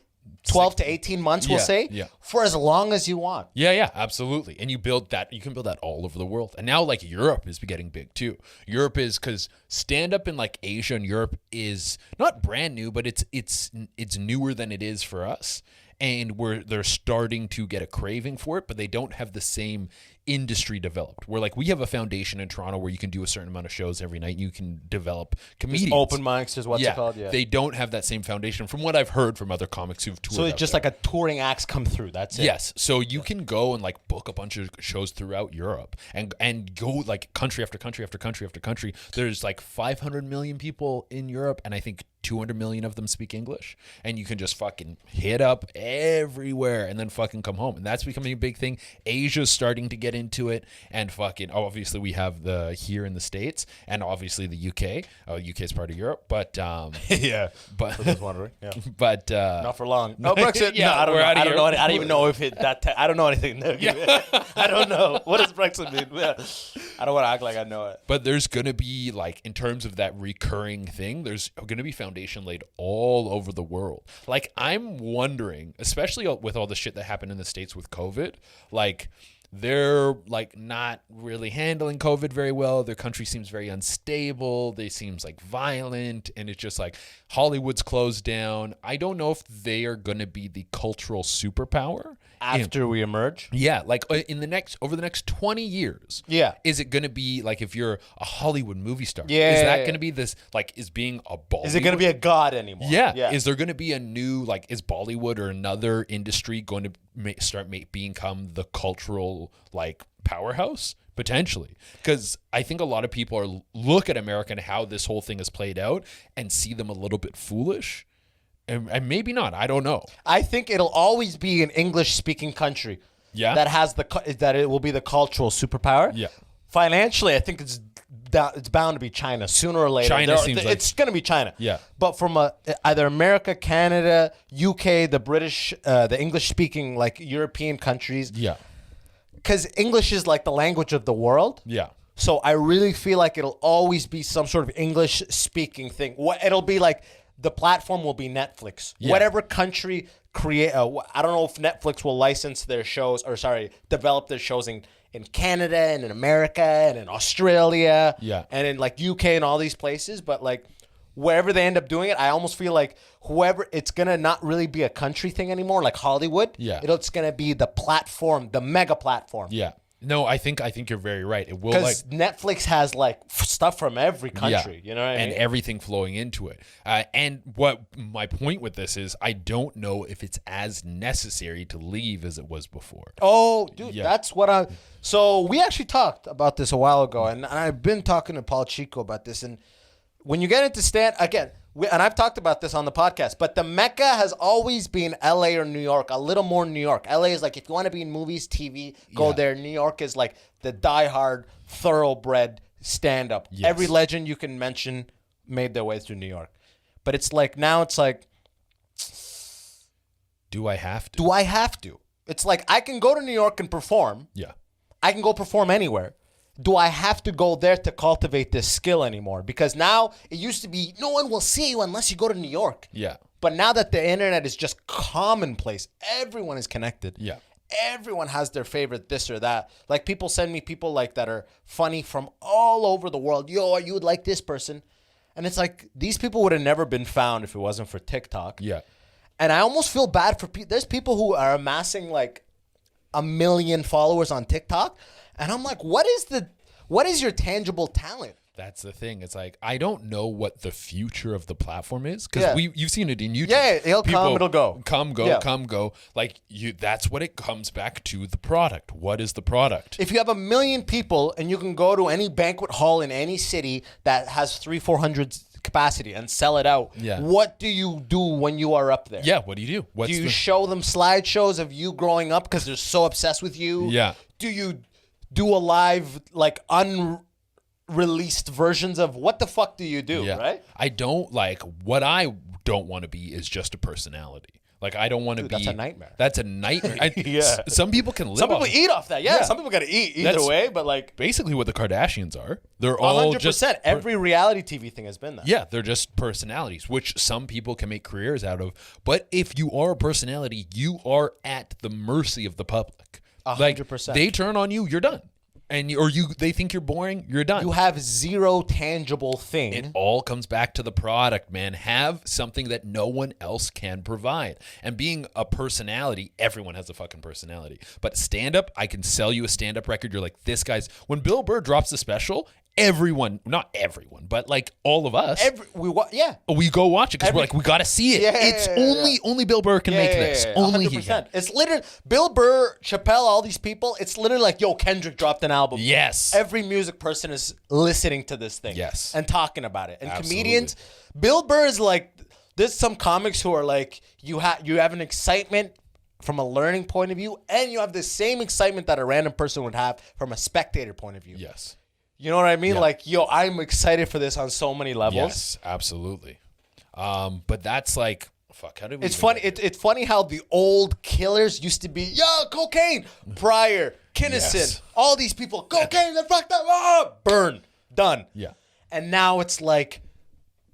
12 to 18 months, we'll say, for as long as you want. Yeah, absolutely. And you can build that all over the world. And now like Europe is getting big too. Europe is, because stand-up in like Asia and Europe is not brand new, but it's newer than it is for us. And they're starting to get a craving for it, but they don't have the same industry developed. Where like we have a foundation in Toronto where you can do a certain amount of shows every night and you can develop comedians. Just open mics is what's it called? Yeah. They don't have that same foundation from what I've heard from other comics who've toured. So it's just like a touring acts come through. That's it. Yes. So you can go and like book a bunch of shows throughout Europe and go like country after country after country after country. There's like 500 million people in Europe, and I think 200 million of them speak English, and you can just fucking hit up everywhere and then fucking come home. And that's becoming a big thing. Asia's starting to get into it, and fucking obviously we have the here in the States, and obviously the UK. UK is part of Europe, but yeah. but For those wondering, yeah. but Not for long. No, Brexit. Yeah, no, I don't we're know. out of I don't know. here. I don't even know if I don't know anything. I don't know. What does Brexit mean? Yeah. I don't want to act like I know it. But there's going to be, like, in terms of that recurring thing, there's going to be foundation laid all over the world. Like, I'm wondering, especially with all the shit that happened in the States with COVID, like, they're, like, not really handling COVID very well. Their country seems very unstable. They seems, like, violent. And it's just, like, Hollywood's closed down. I don't know if they are going to be the cultural superpower. After we emerge? Yeah, like over the next 20 years. Yeah. Is it going to be like if you're a Hollywood movie star? Yeah. Is that going to be this, like, is being a Bollywood? Is it going to be a god anymore? Yeah. Is there going to be a new, like, is Bollywood or another industry going to become the cultural, like, powerhouse? Potentially. Because I think a lot of people look at America and how this whole thing has played out and see them a little bit foolish. And maybe not. I don't know. I think it'll always be an English-speaking country. Yeah. That has that it will be the cultural superpower. Yeah. Financially, I think it's bound to be China sooner or later. China seems like it's going to be China. Yeah. But from either America, Canada, UK, the British, the English-speaking, like, European countries. Yeah. Because English is like the language of the world. Yeah. So I really feel like it'll always be some sort of English-speaking thing. It'll be like the platform will be Netflix. Yeah. Whatever country create, I don't know if Netflix will license their shows, develop their shows in Canada and in America and in Australia. Yeah. And in, like, UK and all these places. But, like, wherever they end up doing it, I almost feel like it's going to not really be a country thing anymore, like Hollywood. Yeah. It's going to be the platform, the mega platform. Yeah. No, I think you're very right. It will, Because Netflix has, like, stuff from every country. You know what I mean? And everything flowing into it. And what my point with this is, I don't know if it's as necessary to leave as it was before. Oh, dude, Yeah. that's what So we actually talked about this a while ago, and I've been talking to Paul Chico about this. And when you get into and I've talked about this on the podcast, but the Mecca has always been LA or New York, a little more New York. LA is like, if you want to be in movies, TV, go Yeah. there. New York is like the diehard, thoroughbred stand-up. Yes. Every legend you can mention made their way through New York. But it's like, now it's like, Do I have to? do I have to? It's like, I can go to New York and perform. Yeah. I can go perform anywhere. Do I have to go there to cultivate this skill anymore? Because now it used to be no one will see you unless you go to New York. Yeah. But now that the internet is just commonplace, everyone is connected. Yeah. Everyone has their favorite this or that. Like, people send me people like that are funny from all over the world. Yo, you would like this person. And it's like, these people would have never been found if it wasn't for TikTok. Yeah. And I almost feel bad for people. There's people who are amassing like 1 million followers on TikTok. And I'm like, what is your tangible talent? That's the thing. It's like, I don't know what the future of the platform is, because you've seen it in YouTube. Yeah, it'll come, it'll go. Come, go, Yeah. come, go. Like, that's what it comes back to, the product. What is the product? If you have 1 million people and you can go to any banquet hall in any city that has 300-400 capacity and sell it out, what do you do when you are up there? Yeah, what do you do? Do you show them slideshows of you growing up because they're so obsessed with you? Yeah. Do you do a live, like, unreleased versions of what the fuck do you do, right? What I don't want to be is just a personality. Like, I don't want to be. That's a nightmare. That's a nightmare. Yeah. Some people can live. Some people off, eat off that. Yeah. Some people got to eat either That's way, but like basically what the Kardashians are. They're all 100%. just Every reality TV thing has been that. Yeah, they're just personalities, which some people can make careers out of. But if you are a personality, you are at the mercy of the public. 100%. Like, they turn on you, you're done. They think you're boring, you're done. You have zero tangible thing. It all comes back to the product, man. Have something that no one else can provide. And being a personality, everyone has a fucking personality. But stand-up, I can sell you a stand-up record. You're like, this guy's... When Bill Burr drops a special, not everyone, but like all of us, we go watch it because we're like, we got to see it. It's only Bill Burr can make this. Only 100%. He can. It's literally Bill Burr, Chappelle, all these people. It's literally like, yo, Kendrick dropped an album. Yes. Every music person is listening to this thing. Yes. And talking about it. And Absolutely. Comedians, Bill Burr is like, there's some comics who are like, you have an excitement from a learning point of view, and you have the same excitement that a random person would have from a spectator point of view. Yes. You know what I mean? Yeah. Like, yo, I'm excited for this on so many levels. Yes, absolutely. But that's like, fuck, how did we... It's funny. It's funny how the old killers used to be, yo, cocaine, Pryor, Kinnison, Yes. all these people, cocaine, they're fucked up, burn, done. Yeah. And now it's like,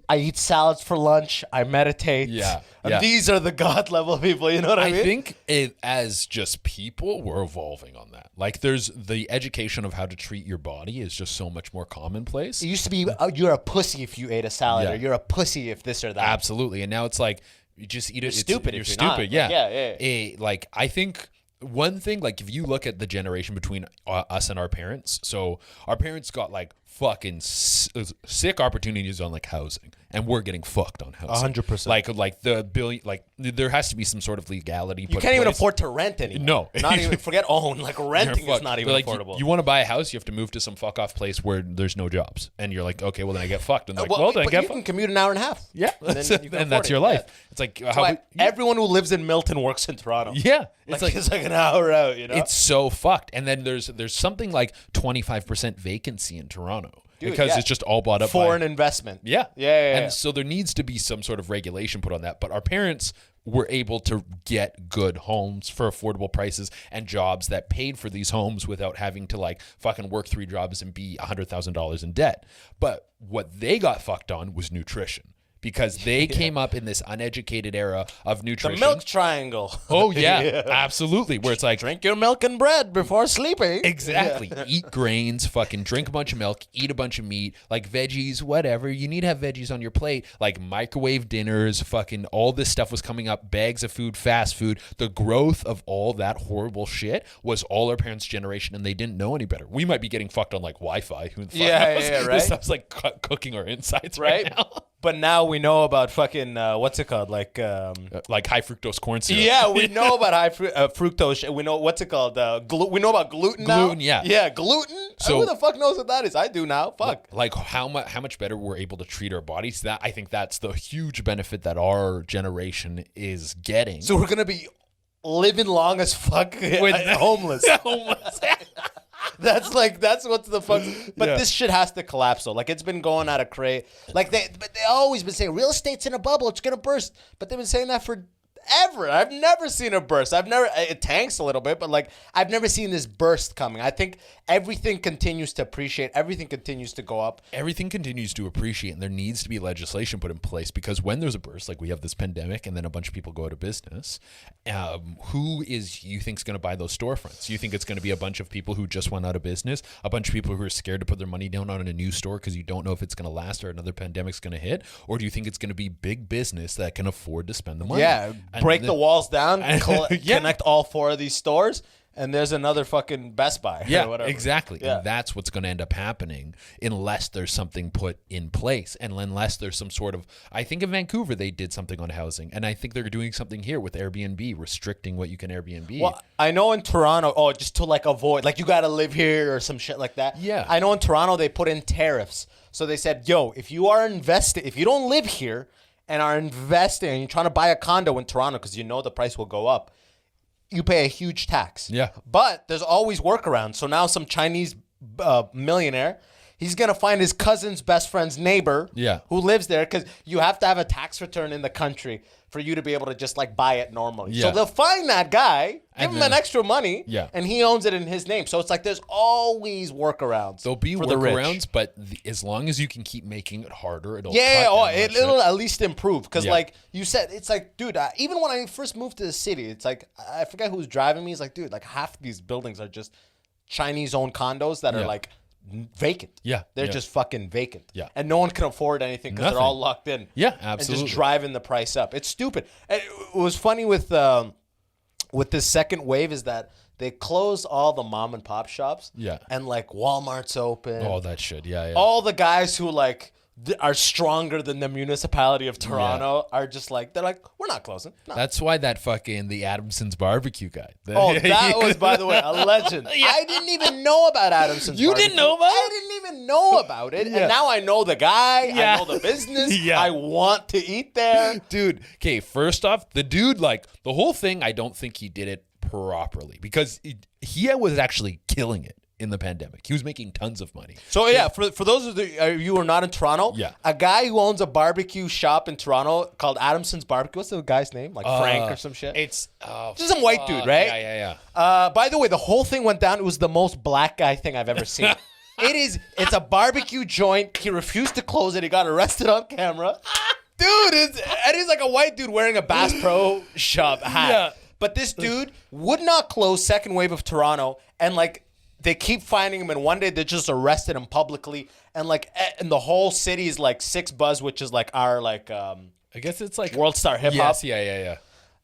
I eat salads for lunch, I meditate. Yeah. And Yeah. these are the God level people, you know what I mean? I think as just people, we're evolving on that. Like, there's the education of how to treat your body is just so much more commonplace. It used to be, you're a pussy if you ate a salad, Yeah. or you're a pussy if this or that. Absolutely. And now it's like, you just eat it. You're stupid You're if you're stupid. not. Yeah. Like, I think one thing, like, if you look at the generation between us and our parents, so our parents got like fucking sick opportunities on like housing, and we're getting fucked on housing. 100%. Like the billion, like there has to be some sort of legality. You can't even afford to rent anymore. No. Not even, forget own. Like, renting is not even like, affordable. You want to buy a house, you have to move to some fuck off place where there's no jobs, and you're like, okay, well then I get fucked, and they're like, well then I but get you fucked. can commute an hour and a half. Yeah, And, then you can and afford that's it. your life. Yeah. It's like That's why everyone who lives in Milton works in Toronto. Yeah, It's like an hour out, you know? It's so fucked. And then there's something like 25% vacancy in Toronto. Dude, because yeah. it's just all bought up foreign by investment. Yeah. Yeah. And so there needs to be some sort of regulation put on that. But our parents were able to get good homes for affordable prices and jobs that paid for these homes without having to like fucking work 3 jobs and be $100,000 in debt. But what they got fucked on was nutrition. Because they came up in this uneducated era of nutrition. The milk triangle. Oh, yeah, absolutely. Where it's like, drink your milk and bread before sleeping. exactly. Eat grains, fucking drink a bunch of milk, eat a bunch of meat, like veggies, whatever. You need to have veggies on your plate, like microwave dinners, fucking all this stuff was coming up, bags of food, fast food. The growth of all that horrible shit was all our parents' generation, and they didn't know any better. We might be getting fucked on like Wi-Fi. Who the fuck knows? right? This stuff's like cooking our insides right now. But now we know about fucking, what's it called? Like high fructose corn syrup. Yeah, we know about high fructose. We know, what's it called? We know about gluten now. Gluten, yeah. Yeah, gluten. So, who the fuck knows what that is? I do now. Fuck. Like how much better we're able to treat our bodies. That I think that's the huge benefit that our generation is getting. So we're gonna be living long as fuck with homeless. Homeless. That's what's the fuck. But this shit has to collapse though. Like, it's been going out of crate. Like they always been saying real estate's in a bubble, it's gonna burst. But they've been saying that for ever. I've never seen a burst. It tanks a little bit, but like, I've never seen this burst coming. I think everything continues to appreciate. Everything continues to go up. Everything continues to appreciate, and there needs to be legislation put in place, because when there's a burst, like we have this pandemic and then a bunch of people go out of business, who you think is going to buy those storefronts? You think it's going to be a bunch of people who just went out of business, a bunch of people who are scared to put their money down on a new store because you don't know if it's going to last or another pandemic's going to hit? Or do you think it's going to be big business that can afford to spend the money? Yeah. Break the walls down, connect all 4 of these stores, and there's another fucking Best Buy. Yeah, or whatever. exactly. Yeah. And that's what's going to end up happening unless there's something put in place, and unless there's some sort of, I think in Vancouver they did something on housing, and I think they're doing something here with Airbnb, restricting what you can Airbnb. Well, I know in Toronto, just to like avoid, like you got to live here or some shit like that. Yeah. I know in Toronto they put in tariffs. So they said, yo, if you don't live here and are investing and you're trying to buy a condo in Toronto because you know the price will go up, you pay a huge tax. Yeah. But there's always workarounds. So now some Chinese millionaire, he's going to find his cousin's best friend's neighbor who lives there, because you have to have a tax return in the country for you to be able to just like buy it normally. Yeah. So they'll find that guy, give him an extra money, Yeah. and he owns it in his name. So it's like there's always workarounds. There'll be for the rich. workarounds, but as long as you can keep making it harder, it'll it'll at least improve. Because like you said, it's like, dude, even when I first moved to the city, it's like, I forget who's driving me. It's like, dude, like half these buildings are just Chinese-owned condos that are like vacant. Yeah. They're just fucking vacant. Yeah. And no one can afford anything because they're all locked in. Yeah, absolutely. And just driving the price up. It's stupid. And it was funny with this second wave is that they closed all the mom and pop shops. Yeah. And like Walmart's open. All that shit. Yeah. All the guys who like are stronger than the municipality of Toronto are just like, they're like, we're not closing. No. That's why that fucking the Adamson's barbecue guy. Oh, that was, by the way, a legend. I didn't even know about Adamson's You barbecue. didn't know about it? I didn't even know about it. And now I know the guy. Yeah. I know the business. Yeah. I want to eat there. Dude, okay, first off, the dude, like, the whole thing, I don't think he did it properly because he was actually killing it in the pandemic. He was making tons of money. So, yeah, for those of you who are not in Toronto, a guy who owns a barbecue shop in Toronto called Adamson's Barbecue. What's the guy's name? Like Frank or some shit? It's just some white dude, right? Yeah. By the way, the whole thing went down. It was the most black guy thing I've ever seen. It's a barbecue joint. He refused to close it. He got arrested on camera. Dude, and he's like a white dude wearing a Bass Pro Shop hat. Yeah. But this dude would not close second wave of Toronto, and like they keep finding him, and one day they just arrested him publicly, and like and the whole city is like Six Buzz, which is like our like I guess it's like World Star Hip Hop. Yes, yeah.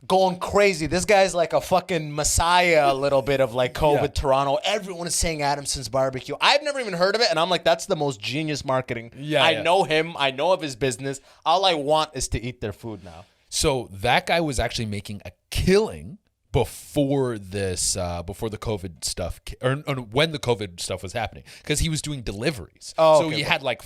Going crazy. This guy's like a fucking messiah, a little bit of like COVID Toronto. Everyone is saying Adamson's Barbecue. I've never even heard of it, and I'm like, that's the most genius marketing. I know him. I know of his business. All I want is to eat their food now. So that guy was actually making a killing before this, before the COVID stuff, or when the COVID stuff was happening, because he was doing deliveries. So he had like,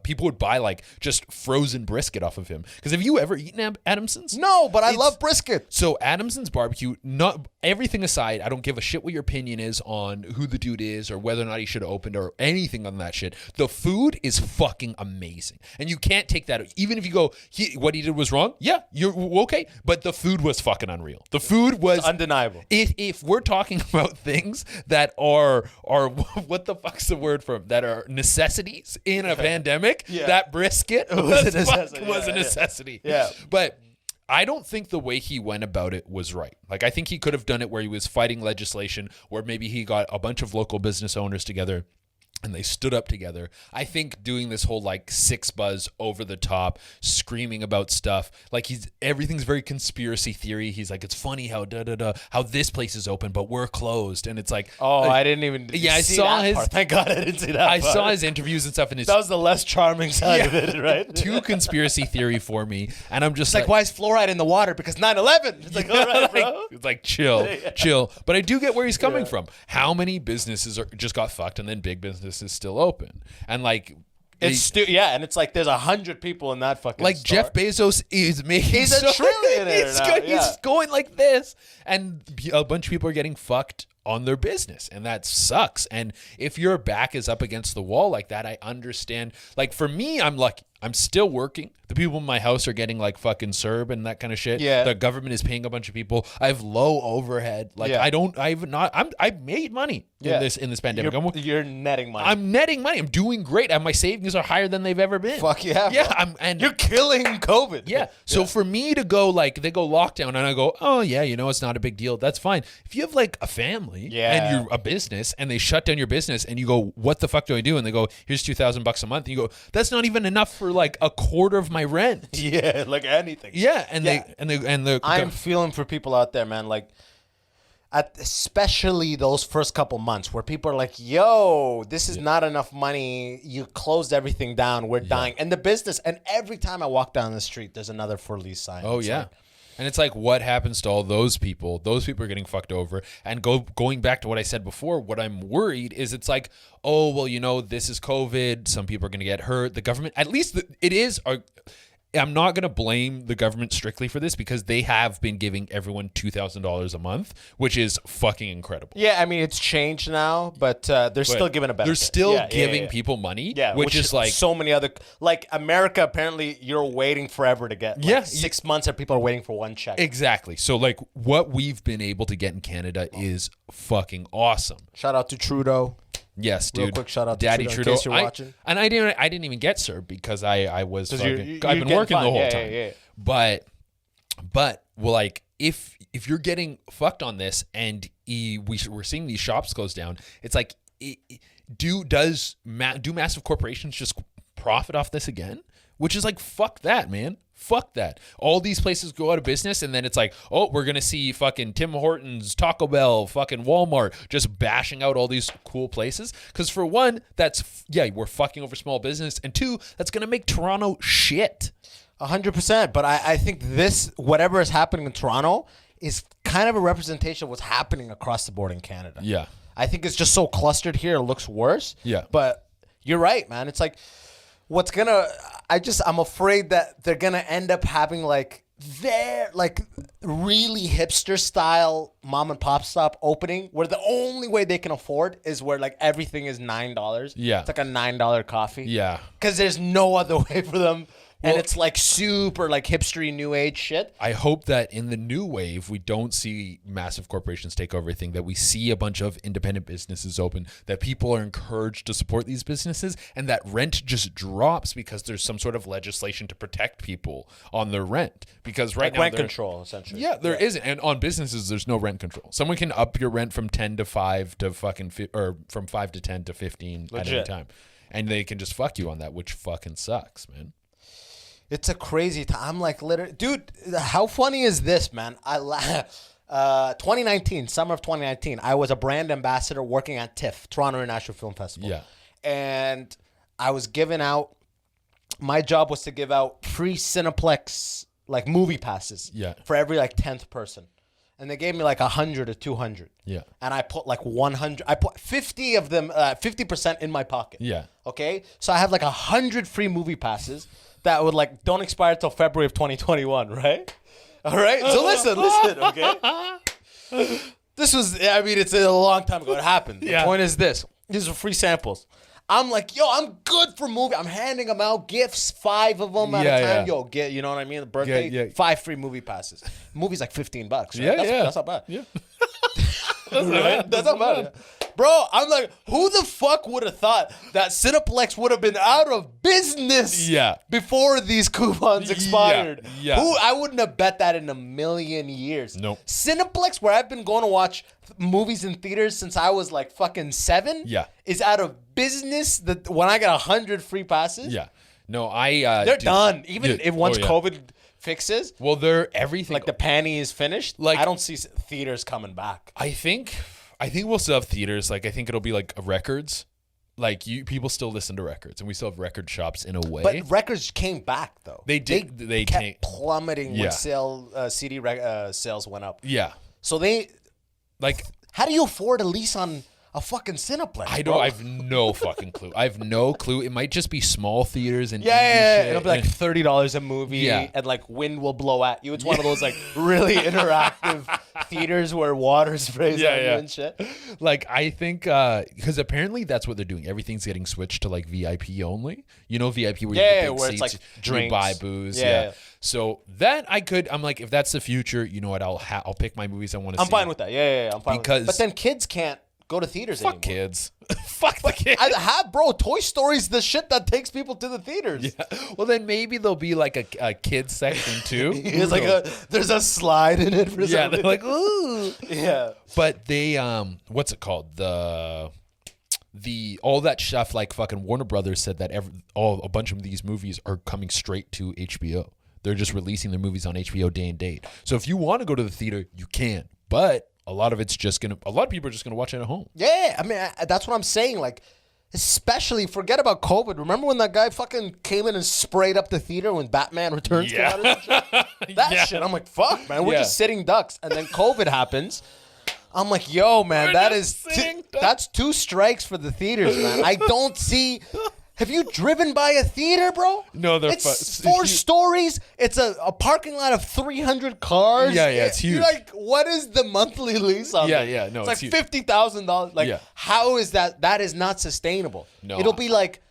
people would buy like just frozen brisket off of him. Because have you ever eaten Adamson's? No, but I love brisket. So Adamson's Barbecue, not everything aside, I don't give a shit what your opinion is on who the dude is or whether or not he should have opened or anything on that shit. The food is fucking amazing. And you can't take that. Even if you go, what he did was wrong. Yeah, you're okay. But the food was fucking unreal. The food was it's undeniable. If we're talking about things that are what the fuck's the word for them? That are necessities in a pandemic, that brisket was a necessity. Yeah. But I don't think the way he went about it was right. Like, I think he could have done it where he was fighting legislation, where maybe he got a bunch of local business owners together and they stood up together. I think doing this whole like Six Buzz over the top, screaming about stuff, like everything's very conspiracy theory. He's like, it's funny how how this place is open, but we're closed. And it's like, I didn't even I saw his part. Thank God I didn't see that. I saw his interviews and stuff, and that was the less charming side of it, right? Too conspiracy theory for me. And I'm just like, why is fluoride in the water? Because 9/11. It's like, all right, bro. It's like, chill. But I do get where he's coming from. How many businesses just got fucked, and then big businesses is still open, and like it's and it's like there's 100 people in that fucking like store. Jeff Bezos is making he's a trillionaire now. He's going like this, and a bunch of people are getting fucked on their business, and that sucks. And if your back is up against the wall like that, I understand. Like for me, I'm lucky. I'm still working. The people in my house are getting like fucking CERB and that kind of shit. Yeah. The government is paying a bunch of people. I have low overhead. Like I made money in this pandemic. You're netting money. I'm netting money. I'm doing great. And my savings are higher than they've ever been. Fuck yeah. Yeah. And you're killing COVID. Yeah. So for me to go like, they go lockdown and I go, oh yeah, it's not a big deal. That's fine. If you have like a family and you're a business and they shut down your business and you go, what the fuck do I do? And they go, here's $2,000 a month. And you go, that's not even enough for like a quarter of my rent. Yeah, like anything. Yeah, I'm feeling for people out there, man. Like, especially those first couple months where people are like, "Yo, this is not enough money. You closed everything down. We're dying." And the business. And every time I walk down the street, there's another for lease sign. Oh yeah. And it's like, what happens to all those people? Those people are getting fucked over. And going back to what I said before, what I'm worried is it's like, oh, well, this is COVID. Some people are going to get hurt. The government, at least it is. I'm not going to blame the government strictly for this because they have been giving everyone $2,000 a month, which is fucking incredible. Yeah, I mean, it's changed now, but they're still giving a benefit. They're still giving people money, which is like... So many other... Like, America, apparently, you're waiting forever to get... Like, 6 months and people are waiting for one check. Exactly. So, like, what we've been able to get in Canada is fucking awesome. Shout out to Trudeau. Yes, dude. Real quick shout out to Daddy Trudeau. In case you're watching. And I didn't even get CERB because I was fucking, you're I've been working the whole time. Yeah. But well, like if you're getting fucked on this and we're seeing these shops close down, it's like do massive corporations just profit off this again? which is like, fuck that, man. Fuck that. All these places go out of business, and then it's like, oh, we're going to see fucking Tim Hortons, Taco Bell, fucking Walmart just bashing out all these cool places. Because for one, we're fucking over small business. And two, that's going to make Toronto shit. 100%. But I think this, whatever is happening in Toronto, is kind of a representation of what's happening across the board in Canada. Yeah. I think it's just so clustered here, it looks worse. Yeah. But you're right, man. It's like, I'm afraid that they're gonna end up having like their like really hipster style mom and pop shop opening where the only way they can afford is where like everything is $9. Yeah. It's like a $9 coffee. Yeah. Because there's no other way for them. And it's like super like hipstery new age shit. I hope that in the new wave, we don't see massive corporations take over everything, that we see a bunch of independent businesses open, that people are encouraged to support these businesses, and that rent just drops because there's some sort of legislation to protect people on their rent. Because right like now, rent control, essentially. Yeah, there isn't. And on businesses, there's no rent control. Someone can up your rent from 10 to 5 to fucking, or from 5 to 10 to 15 at any time. And they can just fuck you on that, which fucking sucks, man. It's a crazy time. I'm like, literally, dude, how funny is this, man? 2019, summer of 2019, I was a brand ambassador working at TIFF, Toronto International Film Festival. Yeah. And I was giving out, my job was to give out free Cineplex, like movie passes for every like 10th person. And they gave me like 100 or 200. Yeah. And I put like 100, I put 50 of them, 50% in my pocket. Yeah. Okay. So I have like 100 free movie passes that would like don't expire till February of 2021, right? All right. So listen, okay? This was, I mean, it's a long time ago. It happened. The point is this. These are free samples. I'm like, yo, I'm good for movie. I'm handing them out gifts, 5 of them at a time. Yeah. Yo, get, you know what I mean? The birthday, 5 free movie passes. Movie's like $15. Right? That's not bad. Yeah. Right? That's not bad. Bro, I'm like, who the fuck would have thought that Cineplex would have been out of business before these coupons expired? Yeah. I wouldn't have bet that in a million years. Nope. Cineplex, where I've been going to watch movies in theaters since I was like fucking 7, is out of business when I get 100 free passes. Yeah. No, they're done. Even if once COVID fixes. Well, they're everything. Like the panty is finished. Like I don't see theaters coming back. I think we'll still have theaters. Like I think it'll be like records. Like people still listen to records, and we still have record shops in a way. But records came back though. They did. They kept plummeting when CD sales went up. Yeah. So they like. How do you afford a lease on a fucking Cineplex? I don't. I have no fucking clue. I have no clue. It might just be small theaters and it'll be like $30 a movie, and like wind will blow at you. It's one of those like really interactive theaters where water sprays on you and shit. Like I think because apparently that's what they're doing. Everything's getting switched to like VIP only. You know, VIP where you get big where seats, it's like drinks, you buy booze. So that I'm like, if that's the future, you know what? I'll pick my movies I want to see. I'm fine with that. I'm fine with that. But then kids can't go to theaters anymore. Fuck kids. Fuck the kids. Bro, Toy Story's the shit that takes people to the theaters. Yeah. Well, then maybe there'll be like a kids section too. It's like there's a slide in it for they're like, ooh. Yeah. But they, what's it called? The all that stuff, like fucking Warner Brothers said that a bunch of these movies are coming straight to HBO. They're just releasing their movies on HBO day and date. So if you want to go to the theater, you can. But a lot of people are just gonna watch it at home. Yeah, I mean that's what I'm saying. Like, especially forget about COVID. Remember when that guy fucking came in and sprayed up the theater when Batman Returns came out? And shit? That shit. I'm like, fuck, man. We're just sitting ducks, and then COVID happens. I'm like, yo, man, that's 2 strikes for the theaters, man. I don't see. Have you driven by a theater, bro? No, it's 4 stories. It's a parking lot of 300 cars. Yeah, it's huge. You're like, what is the monthly lease on that? Yeah, no, it's like $50,000. Like, how is that? That is not sustainable. No. It'll be like,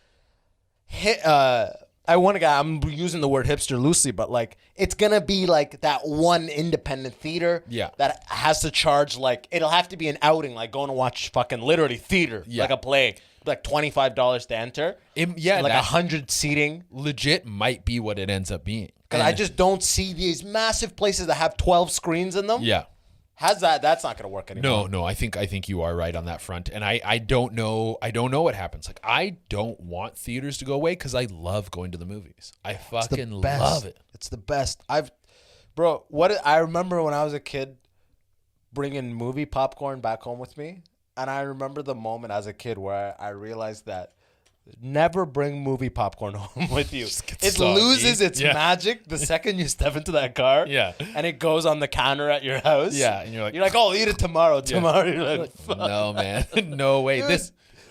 I'm using the word hipster loosely, but like, it's gonna be like that one independent theater that has to charge like, it'll have to be an outing, like going to watch fucking literally theater, like a play. Like $25 to enter. Like 100 seating. Legit might be what it ends up being. Because I just don't see these massive places that have 12 screens in them That's not gonna work anymore. No, I think you are right on that front, and I don't know what happens. Like, I don't want theaters to go away because I love going to the movies. I fucking love it. It's the best. I remember when I was a kid, bringing movie popcorn back home with me, and I remember the moment as a kid where I realized that never bring movie popcorn home with you. It loses its magic the second you step into that car. Yeah. And it goes on the counter at your house. Yeah. And you're like, oh, I'll eat it tomorrow. Tomorrow. You're like, fuck. No, man. No way. Dude,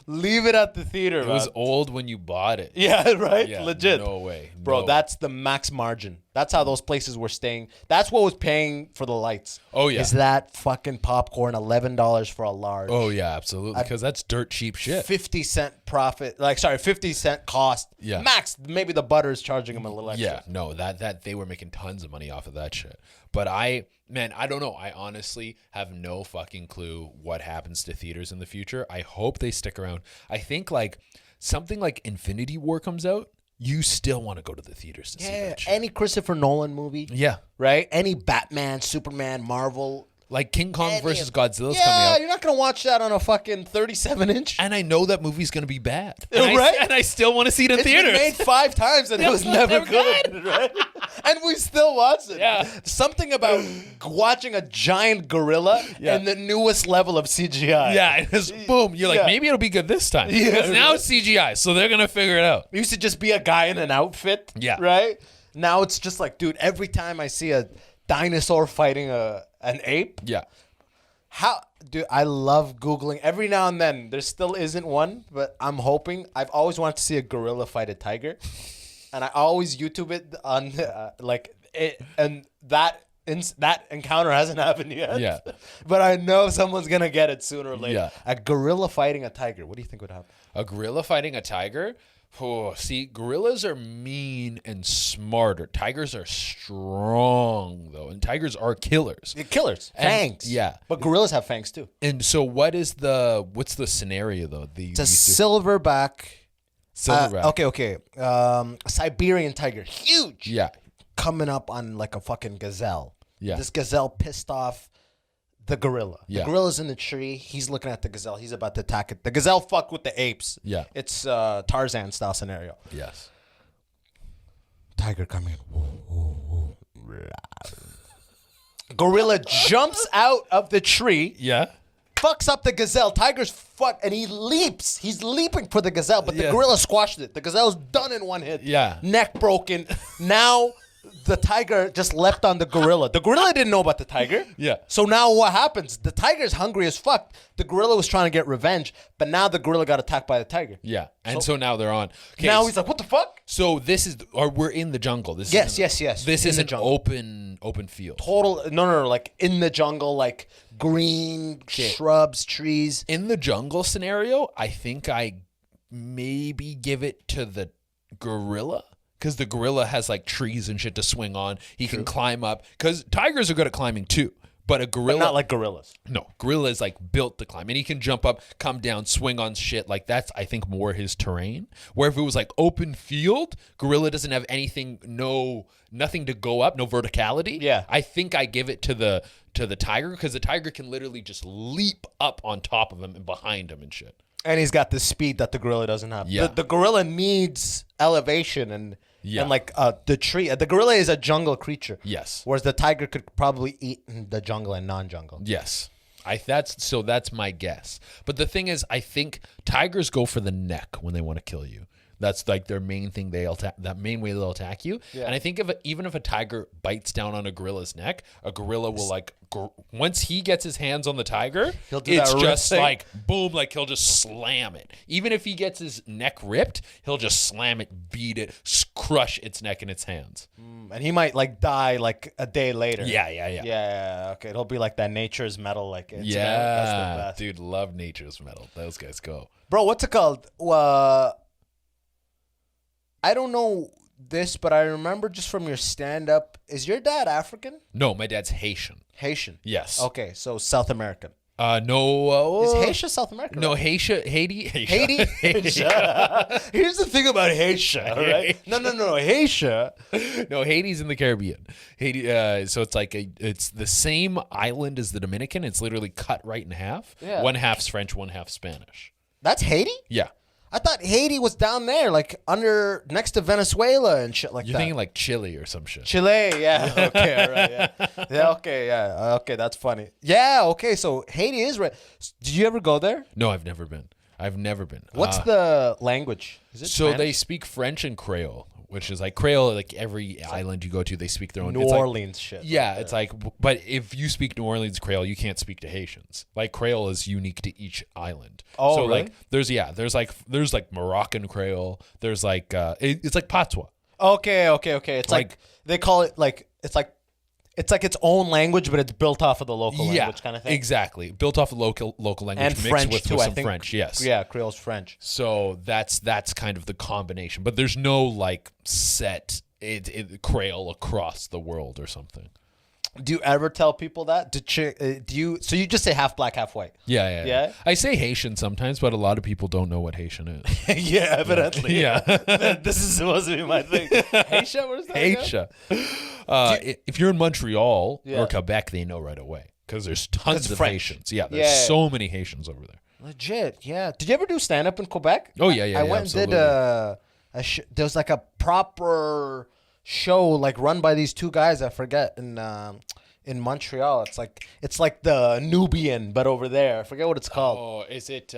leave it at the theater, It was old when you bought it. Yeah, right? Yeah, Legit. No way. Bro, that's the max margin. That's how those places were staying. That's what was paying for the lights. Oh, yeah. Is that fucking popcorn, $11 for a large. Oh, yeah, absolutely. Because that's dirt cheap shit. 50-cent profit. 50-cent cost. Yeah. Max. Maybe the butter's charging them a little extra. Yeah, no, that they were making tons of money off of that shit. But I don't know. I honestly have no fucking clue what happens to theaters in the future. I hope they stick around. I think like something like Infinity War comes out, you still want to go to the theaters to see that shit. Any Christopher Nolan movie. Yeah. Right? Any Batman, Superman, Marvel. Like King Kong versus Godzilla's coming Yeah, out. you're not going to watch that on a fucking 37-inch. And I know that movie's going to be bad. Right? And I still want to see it in It's theaters. been made 5 times and it was never good. Right? And we still watch it. Yeah. Something about watching a giant gorilla and the newest level of CGI. Yeah, and it's boom. You're like, maybe it'll be good this time. Yeah, Because now it's CGI, so they're going to figure it out. It used to just be a guy in an outfit. Yeah. Right? Now it's just like, dude, every time I see a dinosaur fighting an ape. Yeah. Dude, I love Googling. Every now and then, there still isn't one, but I'm hoping. I've always wanted to see a gorilla fight a tiger. And I always YouTube it on, and that encounter hasn't happened yet. Yeah. But I know someone's going to get it sooner or later. Yeah. A gorilla fighting a tiger. What do you think would happen? A gorilla fighting a tiger? Oh, see, gorillas are mean and smarter. Tigers are strong, though, and tigers are killers. They're killers. Fangs. Yeah. But gorillas have fangs, too. And so what's the scenario, though? It's a silverback. Silverback. Okay. Siberian tiger. Huge. Yeah. Coming up on like a fucking gazelle. Yeah. This gazelle pissed off the gorilla. Yeah. The gorilla's in the tree. He's looking at the gazelle. He's about to attack it. The gazelle fuck with the apes. Yeah. It's Tarzan style scenario. Yes. Tiger coming in. Gorilla jumps out of the tree. Yeah. Fucks up the gazelle. Tiger's and he leaps. He's leaping for the gazelle, but the gorilla squashed it. The gazelle's done in one hit. Yeah. Neck broken. Now the tiger just leapt on the gorilla. The gorilla didn't know about the tiger. Yeah. So now what happens? The tiger's hungry as fuck. The gorilla was trying to get revenge, but now the gorilla got attacked by the tiger. Yeah. And so now they're on. Okay, now he's like, what the fuck? So we're in the jungle. Yes. This is in an the jungle. open field. Total, no, like in the jungle, like green shrubs, trees. In the jungle scenario, I think I maybe give it to the gorilla. Because the gorilla has like trees and shit to swing on. He can climb up. Because tigers are good at climbing too. But a gorilla. But not like gorillas. No, gorilla is like built to climb. And he can jump up, come down, swing on shit. Like that's, I think, more his terrain. Where if it was like open field, gorilla doesn't have nothing to go up, no verticality. Yeah. I think I give it to the tiger because the tiger can literally just leap up on top of him and behind him and shit. And he's got the speed that the gorilla doesn't have. Yeah. The gorilla needs elevation and like the tree. The gorilla is a jungle creature. Yes. Whereas the tiger could probably eat in the jungle and non-jungle. Yes. That's my guess. But the thing is, I think tigers go for the neck when they want to kill you. That's like their main thing. That main way they'll attack you. Yeah. And I think even if a tiger bites down on a gorilla's neck, a gorilla will once he gets his hands on the tiger, it's just like boom, like he'll just slam it. Even if he gets his neck ripped, he'll just slam it, beat it, crush its neck in its hands. And he might like die like a day later. Yeah. Okay, it'll be like that Nature's Metal like incident. Yeah, that's the best. Dude, love Nature's Metal. Those guys go. Bro, what's it called? I don't know this, but I remember just from your stand-up. Is your dad African? No, my dad's Haitian. Haitian. Yes. Okay, so South American. No. Is Haitian South America? No, right? Haiti. Haiti? Haitian. Here's the thing about Haitian, all right? No. Haitian. No, Haiti's in the Caribbean. Haiti. So it's like it's the same island as the Dominican. It's literally cut right in half. Yeah. One half's French, one half Spanish. That's Haiti? Yeah. I thought Haiti was down there, like next to Venezuela and shit like You're that. thinking like Chile or some shit. Chile, yeah. Okay, all right, yeah. Yeah, okay, yeah. Okay, that's funny. Yeah, okay, so Haiti is right. Did you ever go there? No, I've never been. What's the language? Is it So Spanish? they speak French and Creole, which is like Creole, like every island you go to, they speak their own. New it's like- Orleans shit. Yeah, it's like, but if you speak New Orleans Creole, you can't speak to Haitians. Like Creole is unique to each island. Oh, so really? like there's like Moroccan Creole. There's like it's like Patois. Okay. It's like they call it like it's like its own language, but it's built off of the local language kind of thing. Exactly. Built off of local language And mixed French with too, some I think. French. Yes. Yeah, Creole's French. So that's kind of the combination, but there's no like set Creole across the world or something. Do you ever tell people that? Do you? So you just say half black, half white? Yeah. Yeah? I say Haitian sometimes, but a lot of people don't know what Haitian is. Yeah, evidently. Yeah. This is supposed to be my thing. Haitian, what is that? again? Haitian. If you're in Montreal Yeah. or Quebec, they know right away because there's tons It's of French. Haitians. Yeah, there's Yeah. so many Haitians over there. Legit, yeah. Did you ever do stand up in Quebec? Oh, yeah, I went absolutely. and did there was like a proper show like run by these two guys I forget in Montreal. It's like the Nubian but over there. I forget what it's called. Oh, is it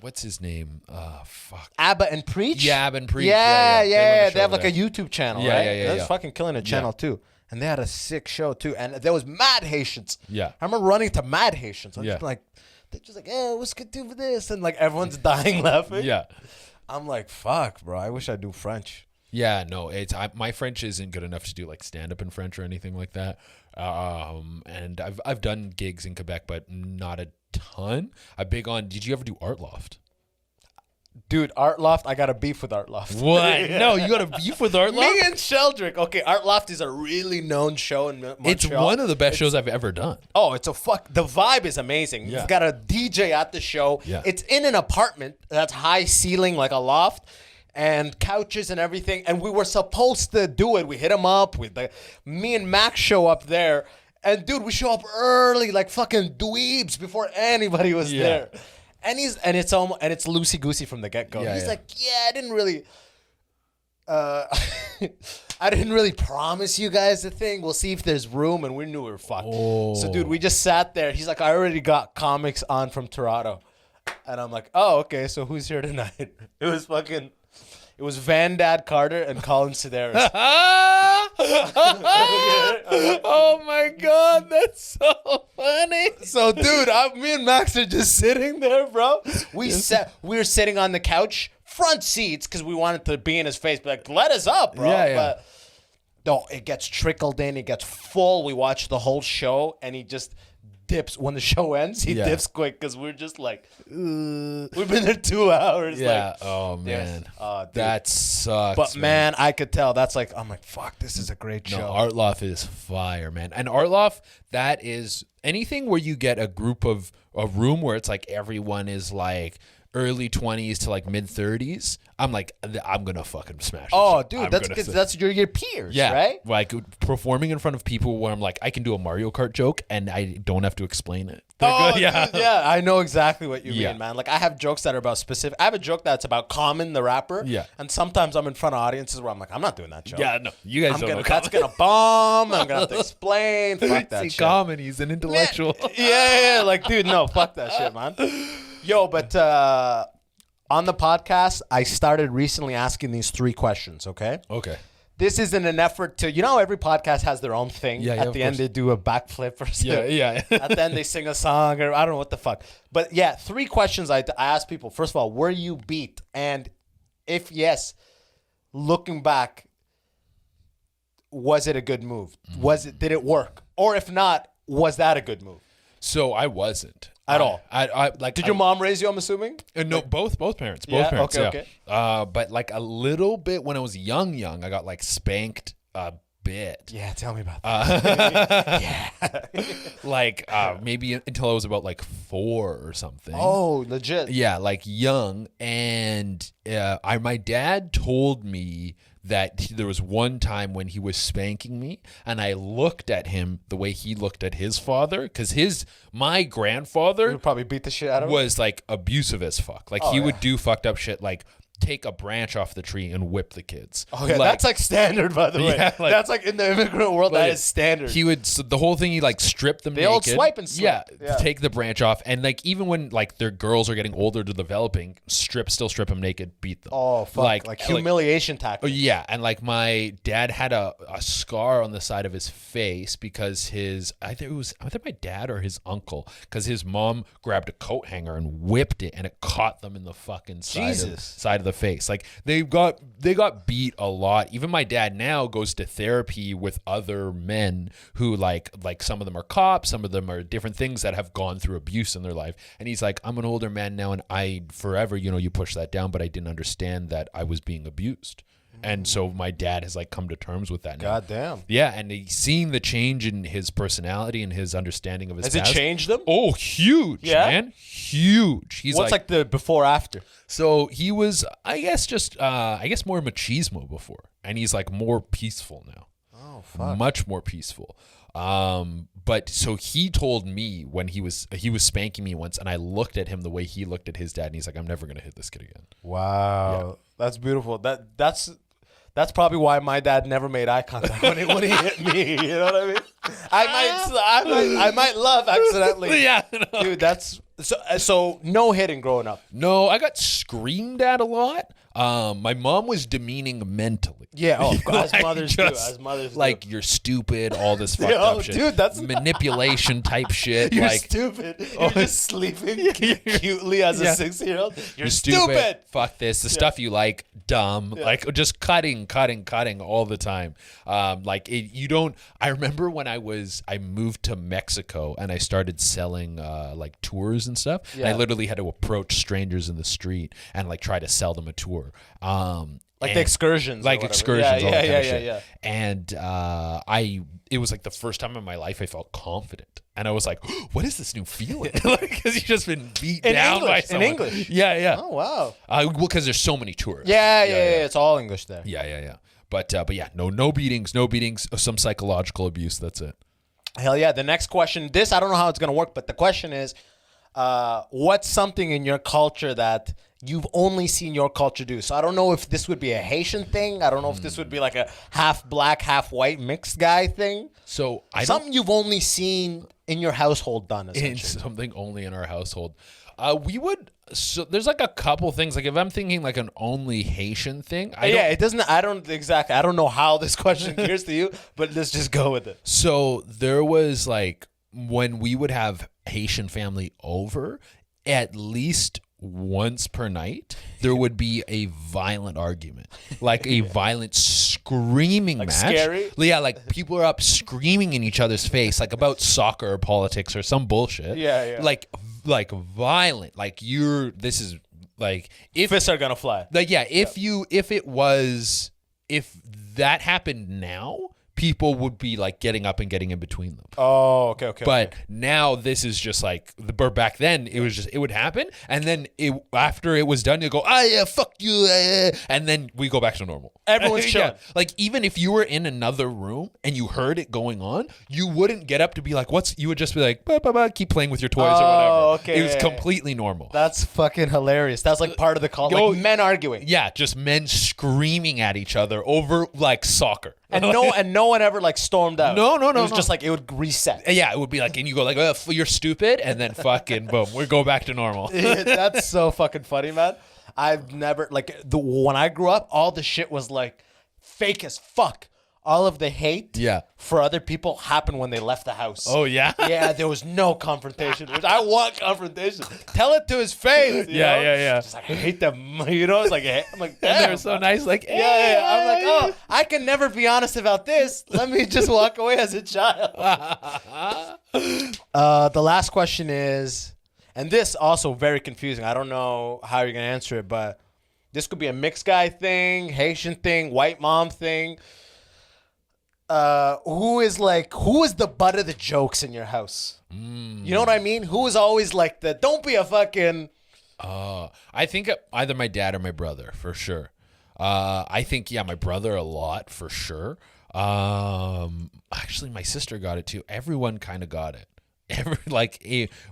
what's his name? Fuck. Abba and Preach? Yeah, Abba and Preach. Yeah. Yeah. They run the They have show like a there. YouTube channel, Yeah, right? yeah, yeah, That's yeah. fucking killing a channel too. And they had a sick show too. And there was mad Haitians. Yeah. I remember running to mad Haitians. I'm Yeah. just like, they're just like, hey, what's good do for this? And like everyone's dying laughing. Yeah. I'm like, fuck, bro. I wish I do French. Yeah, no, my French isn't good enough to do like stand up in French or anything like that. And I've done gigs in Quebec, but not a ton. I'm big on. Did you ever do Art Loft? Dude, Art Loft, I got a beef with Art Loft. What? No, you got a beef with Art Loft? Me and Sheldrick. Okay, Art Loft is a really known show in Montreal. It's one of the best shows I've ever done. Oh, it's a fuck. The vibe is amazing. Yeah. You've got a DJ at the show. Yeah. It's in an apartment that's high ceiling, like a loft, and couches and everything. And we were supposed to do it. We hit him up. Me and Max show up there. And dude, we show up early, like fucking dweebs before anybody was Yeah. there. And it's loosey goosey from the get go. Yeah, He's yeah. like, yeah, I didn't really. I didn't really promise you guys the thing. We'll see if there's room, and we knew we were fucked. Oh. So, dude, we just sat there. He's like, I already got comics on from Toronto, and I'm like, oh, okay. So who's here tonight? It was Van Dad Carter and Colin Sedaris. Oh my god, that's so funny. So, dude, me and Max are just sitting there, bro. We were sitting on the couch, front seats, because we wanted to be in his face, be like, let us up, bro. Yeah, yeah. But no, it gets trickled in, it gets full. We watch the whole show, and he just dips when the show ends. He Yeah. dips quick because we're just like, we've been there 2 hours. Yeah. Like, Oh man, dude. that sucks. but man, I could tell. I'm like, fuck, this is a great No, show. Art Loft is fire, man. And Art Loft, that is anything where you get a room where it's like everyone is like early 20s to like mid 30s. I'm like, I'm gonna fucking smash this Oh, shit. dude, I'm that's gonna because say- that's your peers, yeah, right? Like performing in front of people where I'm like, I can do a Mario Kart joke and I don't have to explain it. They're Oh, good. Yeah. dude, yeah, I know exactly what you Yeah. mean, man. Like, I have jokes that are about specific. I have a joke that's about Common, the rapper. Yeah. And sometimes I'm in front of audiences where I'm like, I'm not doing that joke. Yeah, no, you guys don't know. That's gonna bomb. I'm gonna have to explain. Fuck that See, shit. Common, he's an intellectual. Yeah, like, dude, no, fuck that shit, man. Yo, but on the podcast, I started recently asking these 3 questions. Okay. Okay. This is in an effort to, how every podcast has their own thing. Yeah, At of the end, course. they do a backflip or something. Yeah. At the end, they sing a song or I don't know what the fuck. But yeah, 3 questions I asked people. First of all, were you beat? And if yes, looking back, was it a good move? Did it work? Or if not, was that a good move? So I wasn't At all? I like. Did your mom raise you, I'm assuming? No, both parents. Yeah? Both parents. Okay, yeah. But like a little bit when I was young, I got like spanked bit. Yeah, tell me about that. Yeah. Like maybe until I was about like 4 or something. Oh, legit. Yeah, like young. And my dad told me that there was one time when he was spanking me and I looked at him the way he looked at his father, because my grandfather You probably beat the shit out of him. was like abusive as fuck. Like he would do fucked up shit, like take a branch off the tree and whip the kids. Oh yeah, that's like standard, by the way. Yeah, like- that's like in the immigrant world, that is standard. He would, so the whole thing, he like stripped them naked. old swipe and slip. Yeah, take the branch off, and like even when like their girls are getting older to developing, still strip them naked, beat them. Oh fuck, like humiliation tactics. Yeah, and like my dad had a scar on the side of his face because either my dad or his uncle, because his mom grabbed a coat hanger and whipped it, and it caught them in the fucking side of the face. Like they got beat a lot. Even my dad now goes to therapy with other men who like some of them are cops, some of them are different things that have gone through abuse in their life. And he's like, I'm an older man now, and I forever, you push that down, but I didn't understand that I was being abused. And so my dad has like come to terms with that now. God damn. Yeah, and he's seeing the change in his personality and his understanding of his Has past. it changed him? Oh, huge, man. Huge. He's What's like the before after? So he was, I guess, more machismo before, and he's like more peaceful now. Oh fuck. Much more peaceful. But so he told me when he was spanking me once, and I looked at him the way he looked at his dad, and he's like, I'm never gonna hit this kid again. Wow, that's beautiful. That's probably why my dad never made eye contact when he hit me. You know what I mean? I might laugh accidentally. Yeah, dude. That's so no hitting growing up. No, I got screamed at a lot. My mom was demeaning mentally. Yeah, oh, as Like, mothers do. As mothers do. Like, you're stupid, all this fucked up shit. Dude, that's manipulation type shit. You're like, stupid. You're just sleeping cutely as a 6-year-old. You're stupid. Fuck this. The stuff you like, dumb. Like, just cutting all the time. I remember when I moved to Mexico and I started selling like tours and stuff. Yeah. And I literally had to approach strangers in the street and like try to sell them a tour. Like the excursions. Like excursions, all that kind of shit. Yeah. And it was like the first time in my life I felt confident. And I was like, what is this new feeling? Because you've just been beat down by someone. In English? Yeah. Oh, wow. Well, because there's so many tourists. Yeah. It's all English there. Yeah. But yeah, no beatings, some psychological abuse. That's it. Hell yeah. The next question, I don't know how it's going to work, but the question is, what's something in your culture that you've only seen your culture do? So I don't know if this would be a Haitian thing. I don't know if this would be like a half black, half white mixed guy thing. So something you've only seen in your household done, essentially. It's something only in our household. So there's like a couple things. Like if I'm thinking like an only Haitian thing, I don't know how this question gears to you, but let's just go with it. So there was like when we would have Haitian family over, at least once per night, there would be a violent argument, like a violent screaming match. Scary? Yeah, like people are up screaming in each other's face, like about soccer or politics or some bullshit. Yeah. Like violent. Like this is like if fists are gonna fly. Like if that happened now, people would be like getting up and getting in between them. Oh, okay. But now this is just like back then it would happen, and then after it was done, you go, yeah, fuck you, and then we go back to normal. Everyone's chilling. Like even if you were in another room and you heard it going on, you wouldn't get up to be like, you would just be like, keep playing with your toys or whatever. Okay. It was completely normal. That's fucking hilarious. That's like part of the call. Like men arguing. Yeah, just men screaming at each other over like soccer. And no one ever like stormed out. No. It was just like it would reset. Yeah, it would be like, and you go like, you're stupid, and then fucking boom, we go back to normal. That's so fucking funny, man. I've never when I grew up, all the shit was like fake as fuck. All of the hate for other people happened when they left the house. Oh, yeah? Yeah, there was no confrontation. Which I want confrontation. Tell it to his face. You know? Just like, I hate them. You know, it's like, I'm like, damn. They're so nice. Like, yeah. I'm like, I can never be honest about this. Let me just walk away as a child. The last question is, and this also very confusing. I don't know how you're going to answer it, but this could be a mixed guy thing, Haitian thing, white mom thing. who is the butt of the jokes in your house? You know what I mean? Who is always like the don't be a fucking. I think either my dad or my brother for sure. I think my brother a lot for sure. Actually, my sister got it too. Everyone kind of got it.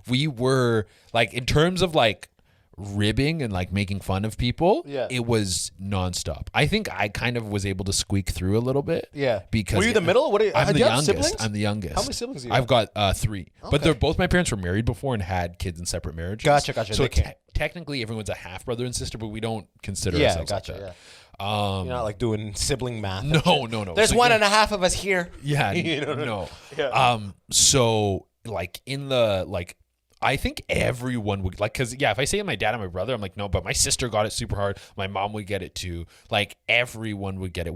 We were like in terms of like ribbing and like making fun of people. Yeah. It was nonstop. I think I kind of was able to squeak through a little bit. Yeah. Because were you the middle? What are you? I'm the do you have youngest. siblings? I'm the youngest. How many siblings do you I've have? got 3, but they're both my parents were married before and had kids in separate marriages. Gotcha. So They can't. technically, everyone's a half brother and sister, but we don't consider Yeah, ourselves gotcha. like that. Yeah. You're not like doing sibling math. No. There's So one and a half of us here. Yeah, no. Yeah. So like in the like. I think everyone would like, cause if I say my dad and my brother, I'm like, no, but my sister got it super hard. My mom would get it too. Like everyone would get it.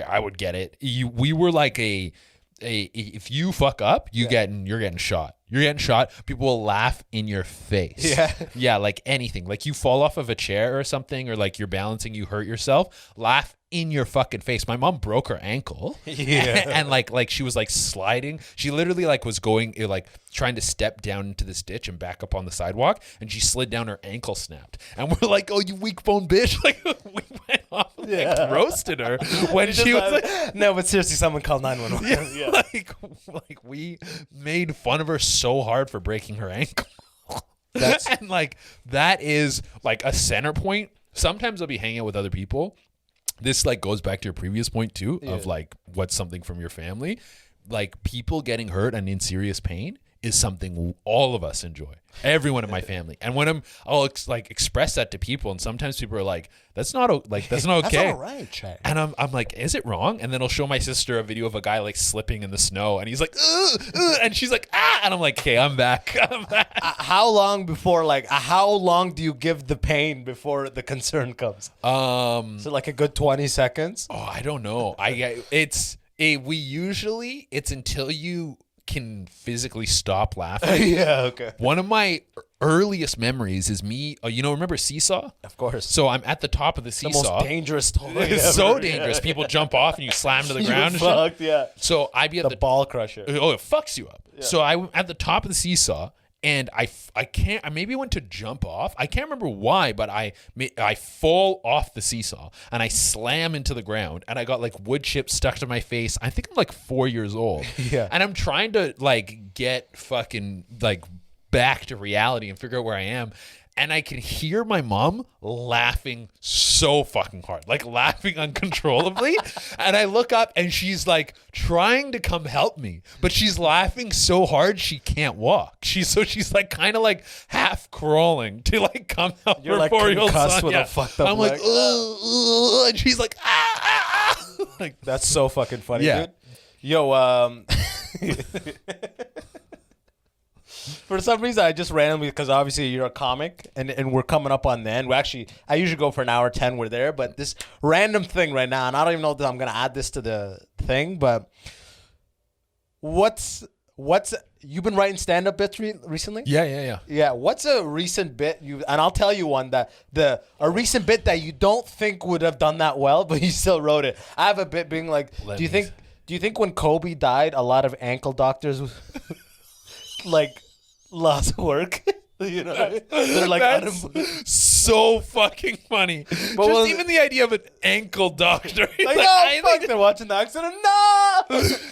I would get it. We were like if you fuck up, you're getting shot. You're getting shot. People will laugh in your face. Yeah. Yeah. Like anything, like you fall off of a chair or something, or like you're balancing, you hurt yourself, laugh in your fucking face. My mom broke her ankle. Yeah. And like she was like sliding. She literally like was going like trying to step down into this ditch and back up on the sidewalk, and she slid down, her ankle snapped. And we're like, oh, you weak bone bitch. Like we went off and like, roasted her when she was like, no, but seriously, someone called 911. yeah. like we made fun of her so hard for breaking her ankle. And like that is like a center point. Sometimes I'll be hanging out with other people. This like goes back to your previous point too, of like what's something from your family. Like people getting hurt and in serious pain is something all of us enjoy. Everyone in my family. And when I'll express that to people, and sometimes people are like, that's not okay. That's not right, Chad. And I'm like, is it wrong? And then I'll show my sister a video of a guy like slipping in the snow, and he's like, and she's like, ah, and I'm like, okay, I'm back. How long do you give the pain before the concern comes? So like a good 20 seconds? Oh, I don't know. It's until you can physically stop laughing. Yeah, okay. One of my earliest memories is me, remember Seesaw? Of course. So I'm at the top of the The Seesaw. most dangerous toy It's ever. so dangerous. People jump off and you slam to the ground. You're and shit. fucked, yeah. So I'd be at The ball crusher. Oh, it fucks you up. Yeah. So I'm at the top of the Seesaw, and I maybe went to jump off. I can't remember why, but I fall off the Seesaw and I slam into the ground, and I got like wood chips stuck to my face. I think I'm like 4 years old. Yeah. And I'm trying to like get fucking like back to reality and figure out where I am. And I can hear my mom laughing so fucking hard, like laughing uncontrollably. And I look up and she's like trying to come help me, but she's laughing so hard she can't walk. She's like kind of like half crawling to like come help You're her like 4-year-old concussed son. with a fucked up I'm leg. like, ugh, and she's like, ah. Like That's so fucking funny, Yeah. dude. Yo, for some reason, I just randomly, because obviously you're a comic, and we're coming up on the end. I usually go for an hour 10. We're there, but this random thing right now, and I don't even know that I'm gonna add this to the thing, but what's you've been writing stand-up bits recently? Yeah. Yeah. What's a recent bit and I'll tell you one that a recent bit that you don't think would have done that well, but you still wrote it. I have a bit being like, do you think when Kobe died, a lot of ankle doctors like lost work? You know, they're like That's so fucking funny. But Just even the idea of an ankle doctor. like, oh fuck, they're watching the accident. No,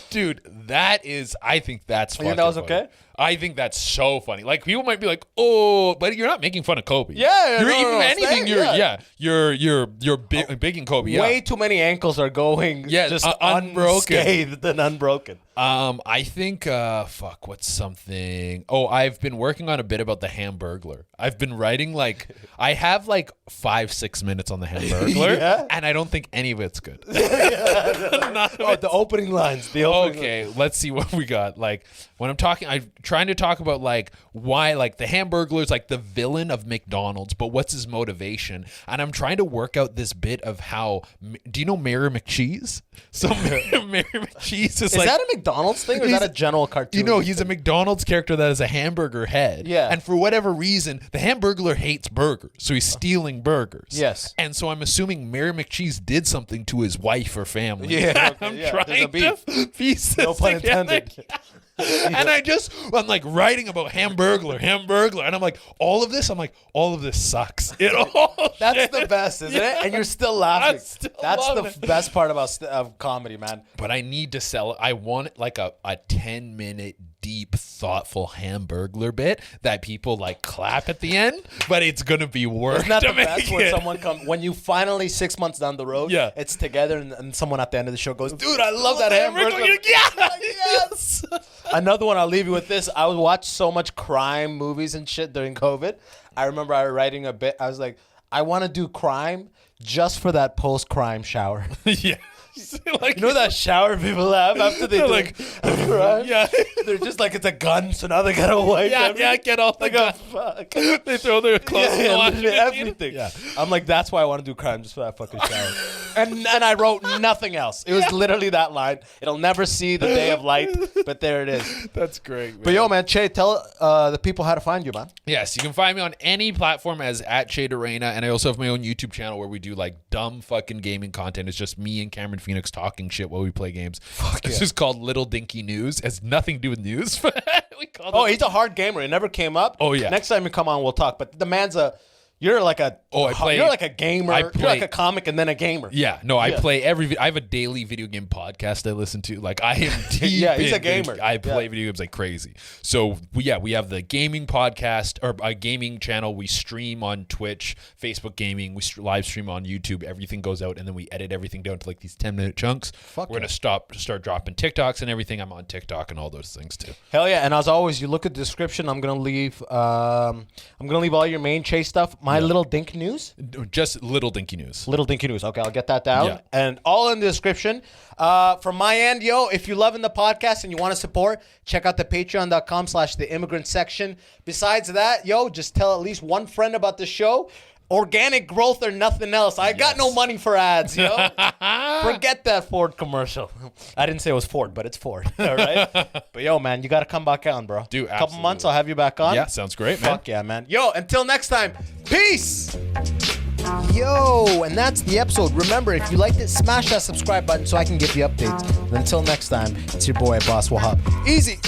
Dude, I think that's fucking think that was funny. okay? I think that's so funny. Like people might be like, "Oh," but you're not making fun of Kobe. Yeah, you're no, even no, anything. You're big in Kobe. Yeah. way too many ankles are going just unbroken. unscathed and unbroken. I think what's something? Oh, I've been working on a bit about the Hamburglar. I've been writing I have 5-6 minutes on the Hamburglar, Yeah? and I don't think any of it's good. The opening lines. Okay, let's see what we got. Like when I'm trying to talk about why the Hamburglar's the villain of McDonald's, but what's his motivation? And I'm trying to work out this bit of how. Do you know Mayor McCheese? So Mayor McCheese is that a McDonald's thing or is that a general cartoon? He's a McDonald's character that has a hamburger head. Yeah. And for whatever reason, the Hamburglar hates burgers, so he's stealing burgers. Yes. And so I'm assuming Mayor McCheese did something to his wife or family. Yeah, okay, I'm yeah, there's a trying beef. pieces. No pun together. intended. And I'm like writing about Hamburglar, and I'm like, all of this sucks. That's the best, isn't it? And you're still laughing. That's the best part about comedy, man. But I need to sell it. I want like a 10-minute deep, thoughtful Hamburglar bit that people like clap at the end, but it's gonna be work. Isn't that to the best make when it. someone when you finally 6 months down the road, Yeah. it's together and someone at the end of the show goes, dude, I love that Hamburglar. Yes. Another one, I'll leave you with this. I would watch so much crime movies and shit during COVID. I remember I was writing a bit. I was like, I want to do crime just for that post-crime shower. Yeah. Like, You know that shower people have after they do like, a crime? yeah. They're just like, it's a gun, so now they got to wipe everything. Get all the Like, gun. oh, fuck. They throw their clothes in the washing machine. Everything. Yeah. I'm like, that's why I want to do crime, just for that fucking shower. and I wrote nothing else. It was literally that line. It'll never see the day of light, but there it is. That's great, man. But yo, man, Che, tell the people how to find you, man. Yes, you can find me on any platform as @CheDarena, and I also have my own YouTube channel where we do like dumb fucking gaming content. It's just me and Cameron Phoenix talking shit while we play games. It's just called Little Dinky News. It has nothing to do with news. We call it. He's a hard gamer. It never came up. Oh, yeah. Next time you come on, we'll talk. But the man's you're like a you're like a gamer. You're like a comic and then a gamer. Yeah, no, I play I have a daily video game podcast I listen to. Like I am deep Yeah, he's in a gamer. I play video games like crazy. So we have the gaming podcast or a gaming channel. We stream on Twitch, Facebook Gaming. We live stream on YouTube. Everything goes out and then we edit everything down to like these 10-minute chunks. We're gonna start dropping TikToks and everything. I'm on TikTok and all those things too. Hell yeah! And as always, you look at the description. I'm gonna leave all your main Chase stuff. My little dink news. Just Little Dinky News. Little dinky news. Okay, I'll get that down. Yeah. And all in the description. From my end, yo, if you're loving the podcast and you want to support, check out the patreon.com/the Immigrant Section. Besides that, yo, just tell at least one friend about the show. Organic growth or nothing else. I got no money for ads, yo. Forget that Ford commercial. I didn't say it was Ford, but it's Ford. All right? But yo, man, you got to come back on, bro. Dude, couple months, I'll have you back on. Yeah, sounds great, man. Fuck yeah, man. Yo, until next time, peace. Yo, and that's the episode. Remember, if you liked it, smash that subscribe button so I can give you updates. And until next time, it's your boy, Abbas Wahab. Easy.